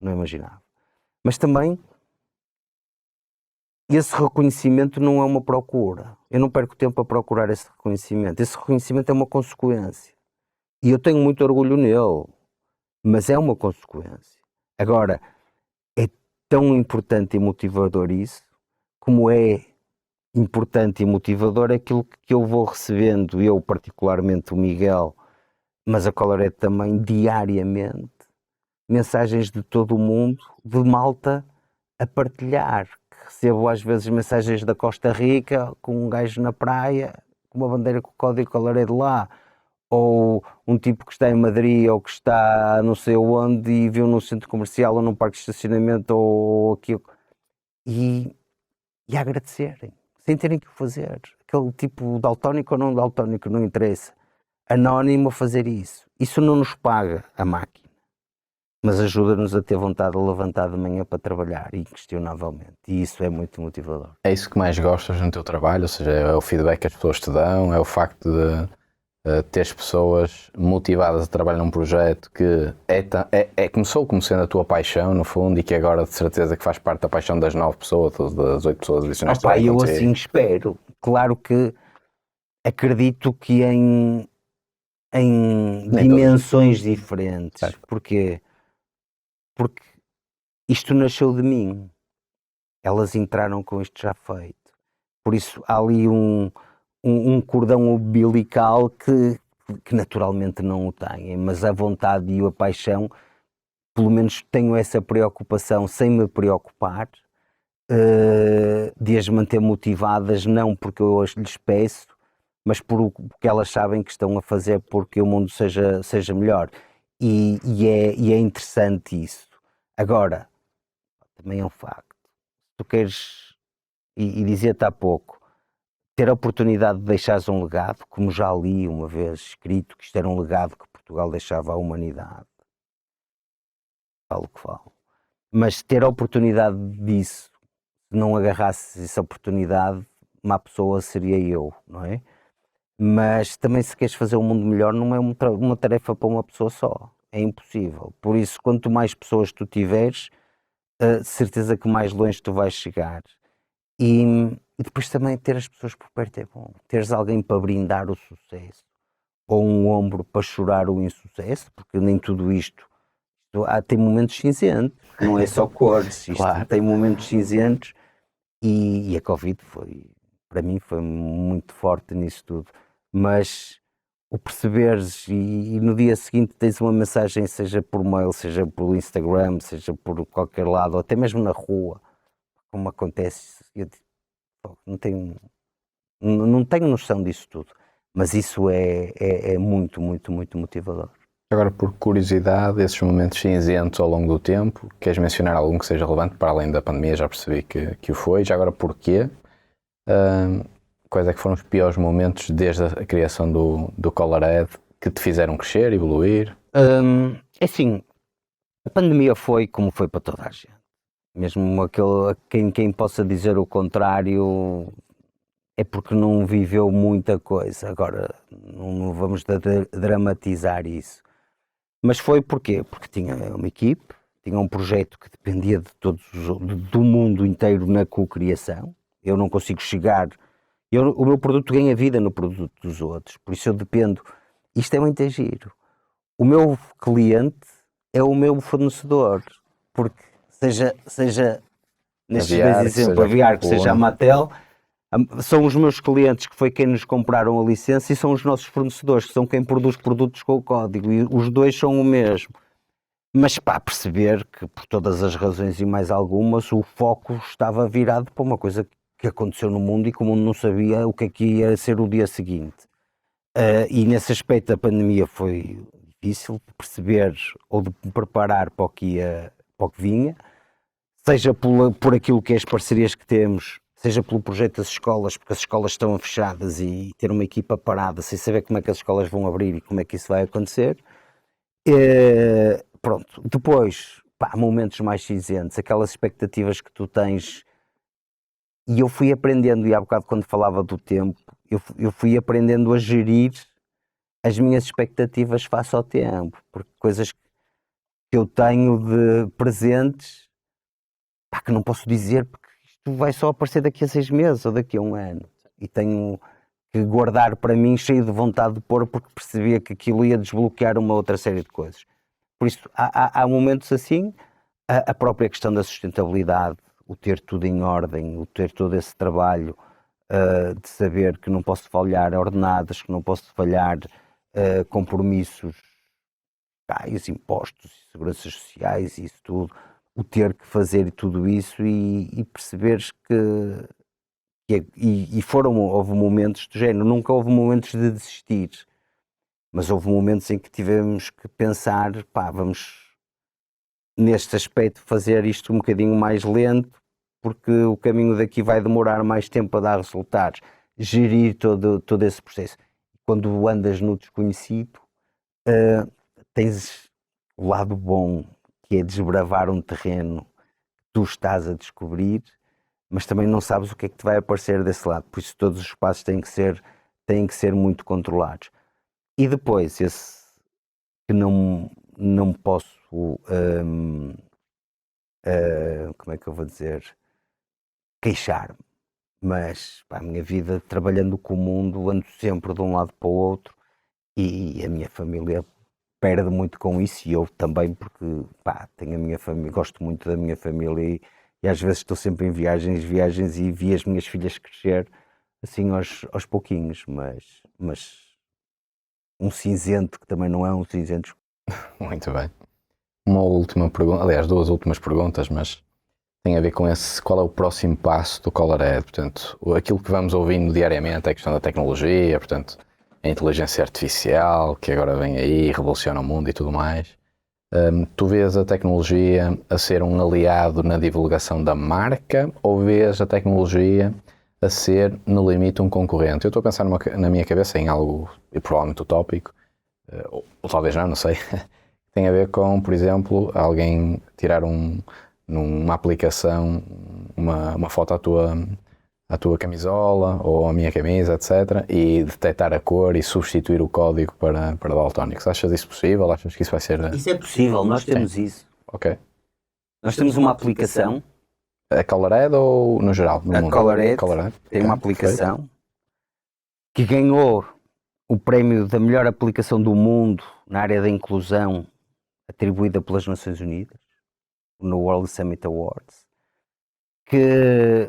não imaginava. Mas também, esse reconhecimento não é uma procura. Eu não perco tempo a procurar esse reconhecimento. Esse reconhecimento é uma consequência. E eu tenho muito orgulho nele, mas é uma consequência. Agora, é tão importante e motivador isso, como é importante e motivador aquilo que eu vou recebendo, eu particularmente o Miguel, mas a Colored também, diariamente, mensagens de todo o mundo, de malta a partilhar. Recebo às vezes mensagens da Costa Rica, com um gajo na praia, com uma bandeira com o código Colored lá, ou um tipo que está em Madrid ou que está não sei onde e viu num centro comercial ou num parque de estacionamento ou aquilo, e agradecerem, sem terem que o fazer. Aquele tipo daltónico ou não daltónico, não interessa. Anónimo a fazer isso. Isso não nos paga a máquina, mas ajuda-nos a ter vontade de levantar de manhã para trabalhar, inquestionavelmente. E isso é muito motivador. É isso que mais gostas no teu trabalho? Ou seja, é o feedback que as pessoas te dão, é o facto de teres pessoas motivadas a trabalhar num projeto que começou como sendo a tua paixão, no fundo, e que agora de certeza que faz parte da paixão das 9 pessoas, das 8 pessoas adicionais. Eu assim espero. Claro que acredito que em dimensões diferentes. Certo. Porquê? Porque isto nasceu de mim. Elas entraram com isto já feito. Por isso há ali um cordão umbilical que naturalmente não o têm, mas a vontade e a paixão, pelo menos tenho essa preocupação sem me preocupar, de as manter motivadas, não porque eu lhes peço, mas porque elas sabem que estão a fazer porque o mundo seja melhor. E é interessante isso. Agora, também é um facto. Tu queres, e dizia-te há pouco, ter a oportunidade de deixares um legado, como já li uma vez escrito, que isto era um legado que Portugal deixava à humanidade. Falo o que falo. Mas ter a oportunidade disso, se não agarrasses essa oportunidade, má pessoa seria eu, não é? Mas também, se queres fazer um mundo melhor, não é uma tarefa para uma pessoa só. É impossível. Por isso, quanto mais pessoas tu tiveres, certeza que mais longe tu vais chegar. E depois também ter as pessoas por perto é bom. Teres alguém para brindar o sucesso, ou um ombro para chorar o insucesso, porque nem tudo isto tem momentos cinzentos, não é só cores, isto Claro. tem momentos cinzentos, e a Covid para mim, foi muito forte nisso tudo. Mas o perceberes e no dia seguinte tens uma mensagem, seja por mail, seja por Instagram, seja por qualquer lado, ou até mesmo na rua, como acontece, eu digo, "Pô, não tenho noção disso tudo, mas isso é muito, muito, muito motivador." Agora, por curiosidade, esses momentos cinzentos ao longo do tempo, queres mencionar algum que seja relevante para além da pandemia? Já percebi que o foi. Já agora, porquê? Quais é que foram os piores momentos desde a criação do Colored que te fizeram crescer, evoluir? É assim, a pandemia foi como foi para toda a gente. Mesmo quem possa dizer o contrário é porque não viveu muita coisa. Agora, não vamos dramatizar isso. Mas foi porquê? Porque tinha uma equipe, tinha um projeto que dependia de do mundo inteiro na cocriação. Eu não consigo chegar. O meu produto ganha vida no produto dos outros, por isso eu dependo. Isto é muito giro. O meu cliente é o meu fornecedor, porque seja nestes dois exemplos, a VR, que seja a Mattel, são os meus clientes, que foi quem nos compraram a licença, e são os nossos fornecedores, que são quem produz produtos com o código, e os dois são o mesmo. Mas para perceber que, por todas as razões e mais algumas, o foco estava virado para uma coisa que aconteceu no mundo e que o mundo não sabia o que ia ser o dia seguinte. E nesse aspecto a pandemia foi difícil de perceber ou de me preparar para o que vinha, seja por aquilo que é as parcerias que temos, seja pelo projeto das escolas, porque as escolas estão fechadas, e ter uma equipa parada sem saber como é que as escolas vão abrir e como é que isso vai acontecer. Pronto, depois, momentos mais cinzentos, aquelas expectativas que tu tens, e eu fui aprendendo, e há bocado quando falava do tempo, eu fui aprendendo a gerir as minhas expectativas face ao tempo, porque coisas que eu tenho de presentes, que não posso dizer, porque isto vai só aparecer daqui a 6 meses ou daqui a 1 ano, e tenho que guardar para mim, cheio de vontade de pôr, porque percebia que aquilo ia desbloquear uma outra série de coisas. Por isso, há momentos assim, a própria questão da sustentabilidade, o ter tudo em ordem, o ter todo esse trabalho, de saber que não posso falhar ordenadas, que não posso falhar compromissos, os impostos, seguranças sociais e isso tudo, o ter que fazer tudo isso, e perceberes houve momentos do género, nunca houve momentos de desistir, mas houve momentos em que tivemos que pensar, vamos neste aspecto fazer isto um bocadinho mais lento, porque o caminho daqui vai demorar mais tempo a dar resultados. Gerir todo esse processo. Quando andas no desconhecido, tens o lado bom, que é desbravar um terreno que tu estás a descobrir, mas também não sabes o que é que te vai aparecer desse lado. Por isso todos os passos têm que ser muito controlados. E depois, esse que não posso, como é que eu vou dizer, queixar-me, mas a minha vida, trabalhando com o mundo, ando sempre de um lado para o outro, e a minha família perde muito com isso, e eu também, porque tenho a minha família, gosto muito da minha família, e às vezes estou sempre em viagens, e vi as minhas filhas crescer assim aos pouquinhos, mas um cinzento que também não é um cinzento. Muito bem. Uma última pergunta, aliás, duas últimas perguntas, mas tem a ver com qual é o próximo passo do Colored. Portanto, aquilo que vamos ouvindo diariamente é a questão da tecnologia, portanto, a inteligência artificial, que agora vem aí e revoluciona o mundo e tudo mais. Tu vês a tecnologia a ser um aliado na divulgação da marca ou vês a tecnologia a ser, no limite, um concorrente? Eu estou a pensar na minha cabeça em algo, provavelmente utópico, ou talvez não sei, tem a ver com, por exemplo, alguém tirar numa aplicação uma foto à tua camisola ou à minha camisa, etc. e detectar a cor e substituir o código para daltónicos. Achas isso possível? Achas que isso vai ser... Isso é possível, nós temos isso. Ok. Nós temos uma aplicação. A Colored ou no geral? No A mundo? Colored tem uma aplicação que ganhou o prémio da melhor aplicação do mundo na área da inclusão, atribuída pelas Nações Unidas, no World Summit Awards, que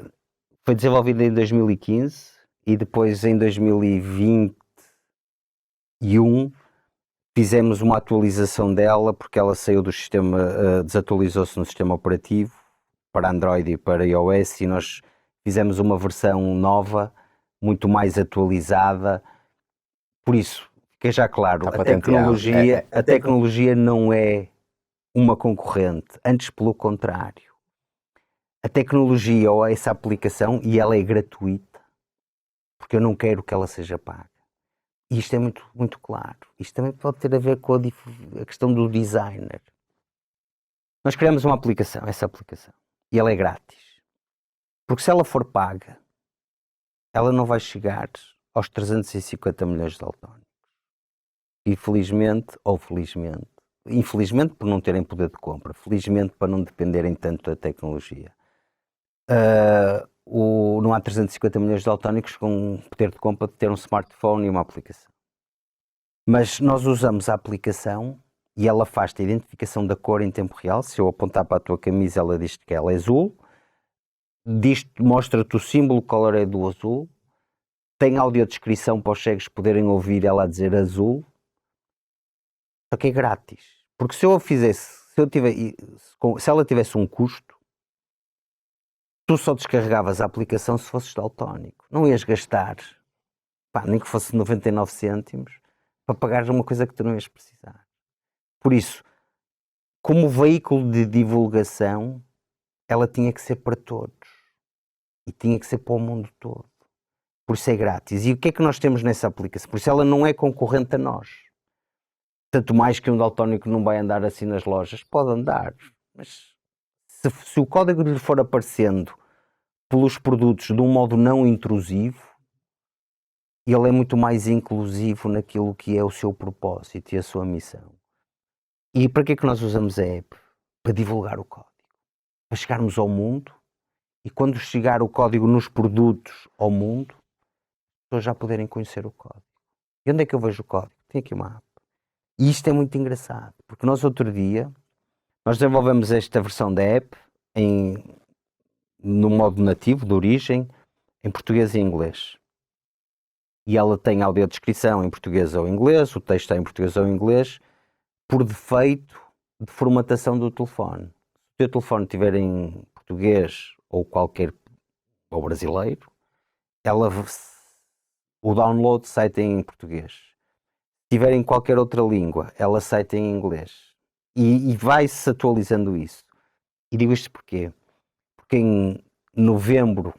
foi desenvolvida em 2015 e depois em 2021 fizemos uma atualização dela porque ela saiu do sistema, desatualizou-se no sistema operativo para Android e para iOS e nós fizemos uma versão nova, muito mais atualizada. Por isso, fica já claro, a tecnologia não é uma concorrente, antes pelo contrário. A tecnologia ou essa aplicação, e ela é gratuita, porque eu não quero que ela seja paga. E isto é muito, muito claro. Isto também pode ter a ver com a questão do designer. Nós criamos uma aplicação, essa aplicação, e ela é grátis. Porque se ela for paga, ela não vai chegar aos 350 milhões de daltónicos. Infelizmente, ou felizmente, infelizmente por não terem poder de compra, felizmente para não dependerem tanto da tecnologia. Não há 350 milhões de daltónicos com poder de compra de ter um smartphone e uma aplicação. Mas nós usamos a aplicação e ela faz-te a identificação da cor em tempo real. Se eu apontar para a tua camisa, ela diz que ela é azul. Mostra-te o símbolo Colored do azul. Tem audiodescrição para os cegos poderem ouvir ela a dizer azul. Só que é grátis. Porque se eu a fizesse, se ela tivesse um custo, tu só descarregavas a aplicação se fosses daltónico. Não ias gastar, nem que fosse 99 cêntimos, para pagar uma coisa que tu não ias precisar. Por isso, como veículo de divulgação, ela tinha que ser para todos. E tinha que ser para o mundo todo. Por isso é grátis. E o que é que nós temos nessa aplicação? Por isso ela não é concorrente a nós. Tanto mais que um daltónico não vai andar assim nas lojas. Pode andar, mas se o código lhe for aparecendo pelos produtos de um modo não intrusivo, ele é muito mais inclusivo naquilo que é o seu propósito e a sua missão. E para que é que nós usamos a app? Para divulgar o código. Para chegarmos ao mundo e quando chegar o código nos produtos ao mundo, as pessoas já poderem conhecer o código. E onde é que eu vejo o código? Tem aqui uma app. E isto é muito engraçado, porque nós outro dia, nós desenvolvemos esta versão da app no modo nativo, de origem, em português e inglês. E ela tem audiodescrição em português ou inglês, o texto está em português ou inglês, por defeito de formatação do telefone. Se o teu telefone estiver em português ou ou brasileiro, o download sai em português. Se estiver em qualquer outra língua, ela sai em inglês. E vai-se atualizando isso. E digo isto porquê? Porque em novembro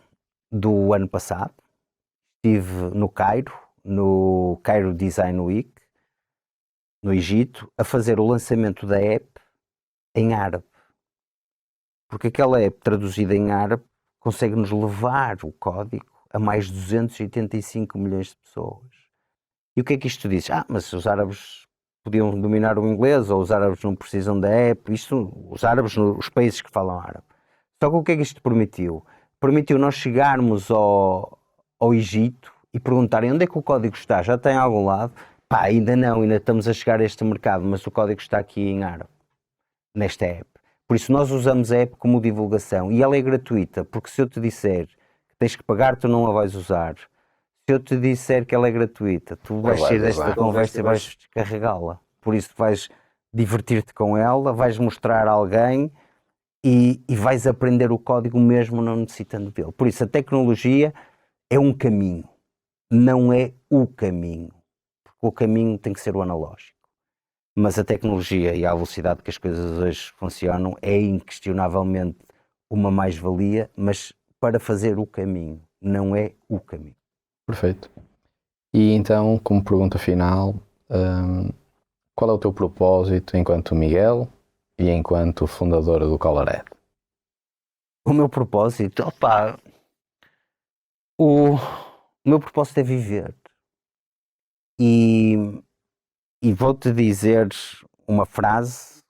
do ano passado, estive no Cairo Design Week, no Egito, a fazer o lançamento da app em árabe. Porque aquela app traduzida em árabe consegue-nos levar o código a mais de 285 milhões de pessoas. E o que é que isto diz? Mas os árabes podiam dominar o inglês, ou os árabes não precisam da app, os árabes, os países que falam árabe. Só que o que é que isto permitiu? Permitiu nós chegarmos ao Egito e perguntarem onde é que o código está, já tem em algum lado? Ainda não, ainda estamos a chegar a este mercado, mas o código está aqui em árabe, nesta app. Por isso nós usamos a app como divulgação e ela é gratuita, porque se eu te disser que tens que pagar, tu não a vais usar. Se eu te disser que ela é gratuita, tu vais sair desta conversa e vais descarregá-la. Por isso vais divertir-te com ela, vais mostrar a alguém e vais aprender o código mesmo não necessitando dele. Por isso, a tecnologia é um caminho, não é o caminho. Porque o caminho tem que ser o analógico. Mas a tecnologia e a velocidade que as coisas hoje funcionam é inquestionavelmente uma mais-valia, mas para fazer o caminho, não é o caminho. Perfeito. E então, como pergunta final, qual é o teu propósito enquanto Miguel e enquanto fundadora do Colored? O meu propósito, o meu propósito é viver. E vou-te dizer uma frase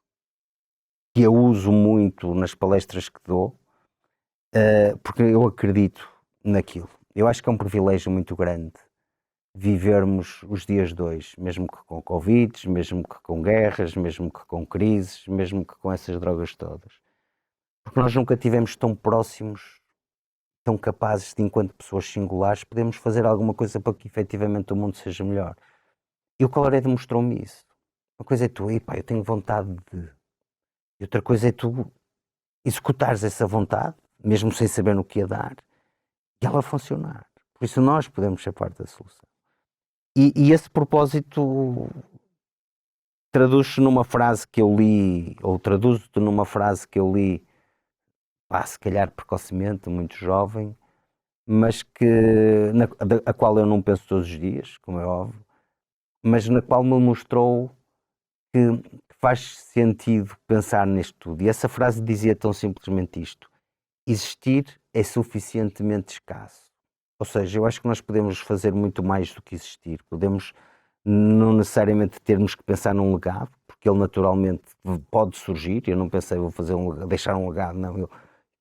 que eu uso muito nas palestras que dou, porque eu acredito naquilo. Eu acho que é um privilégio muito grande vivermos os dias de hoje, mesmo que com Covid, mesmo que com guerras, mesmo que com crises, mesmo que com essas drogas todas. Porque nós nunca tivemos tão próximos, tão capazes de, enquanto pessoas singulares, podermos fazer alguma coisa para que efetivamente o mundo seja melhor. E o Colored mostrou-me isso. Uma coisa é tu, eu tenho vontade de... E outra coisa é tu executares essa vontade, mesmo sem saber no que ia dar, e ela funcionar. Por isso nós podemos ser parte da solução. E esse propósito traduz-se numa frase que eu li, ou traduzo-te numa frase que eu li, se calhar precocemente, muito jovem, mas a qual eu não penso todos os dias, como é óbvio, mas na qual me mostrou que faz sentido pensar nisto tudo. E essa frase dizia tão simplesmente isto: existir é suficientemente escasso. Ou seja, eu acho que nós podemos fazer muito mais do que existir. Podemos não necessariamente termos que pensar num legado, porque ele naturalmente pode surgir. Eu não pensei, vou deixar um legado, não.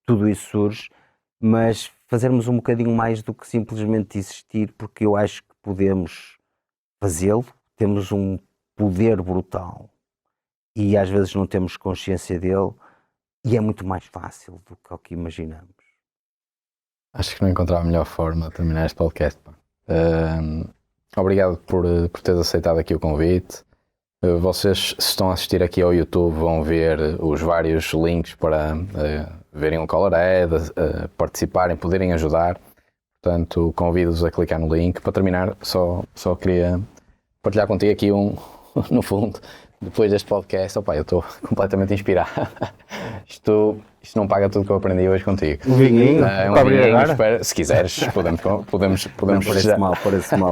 Tudo isso surge, mas fazermos um bocadinho mais do que simplesmente existir, porque eu acho que podemos fazê-lo. Temos um poder brutal e às vezes não temos consciência dele, e é muito mais fácil do que o que imaginamos. Acho que não encontrava a melhor forma de terminar este podcast. Obrigado por teres aceitado aqui o convite. Vocês, se estão a assistir aqui ao YouTube, vão ver os vários links para verem o Colored, participarem, poderem ajudar. Portanto, convido-vos a clicar no link. Para terminar, só queria partilhar contigo aqui no fundo, depois deste podcast, eu estou completamente inspirado. Isto não paga tudo que eu aprendi hoje contigo. Um vinhinho? Se quiseres, podemos não,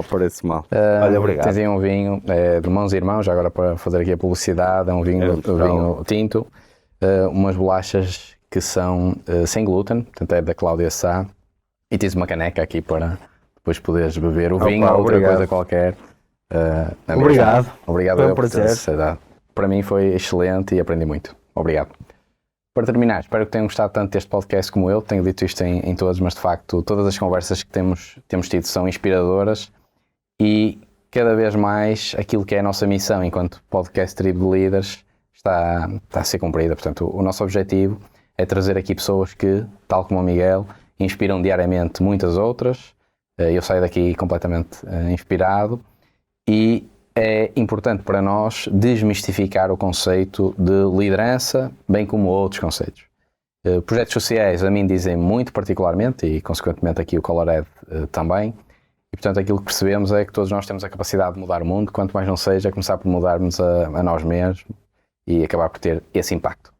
parece mal. Olha, obrigado. Tens aí um vinho de Irmãos e Irmãos, já agora para fazer aqui a publicidade, é um vinho tinto, umas bolachas que são sem glúten, portanto é da Cláudia Sá, e tens uma caneca aqui para depois poderes beber o vinho ou outra coisa qualquer. Obrigado. Obrigado. Foi um prazer. Para mim foi excelente e aprendi muito. Obrigado. Para terminar, espero que tenham gostado tanto deste podcast como eu. Tenho dito isto em todos, mas de facto todas as conversas que temos tido são inspiradoras, e cada vez mais aquilo que é a nossa missão enquanto podcast Tribo de Líderes está a ser cumprida. Portanto, o nosso objetivo é trazer aqui pessoas que, tal como o Miguel, inspiram diariamente muitas outras. Eu saio daqui completamente inspirado, e é importante para nós desmistificar o conceito de liderança, bem como outros conceitos. Projetos sociais a mim dizem muito particularmente, e consequentemente aqui o Colored também, e portanto aquilo que percebemos é que todos nós temos a capacidade de mudar o mundo, quanto mais não seja começar por mudarmos a nós mesmos e acabar por ter esse impacto.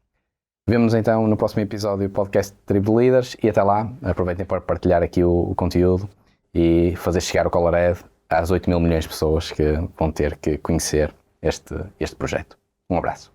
Vemo-nos então no próximo episódio do podcast Tribo de Líderes, e até lá aproveitem para partilhar aqui o conteúdo e fazer chegar o Colored às 8 mil milhões de pessoas que vão ter que conhecer este projeto. Um abraço.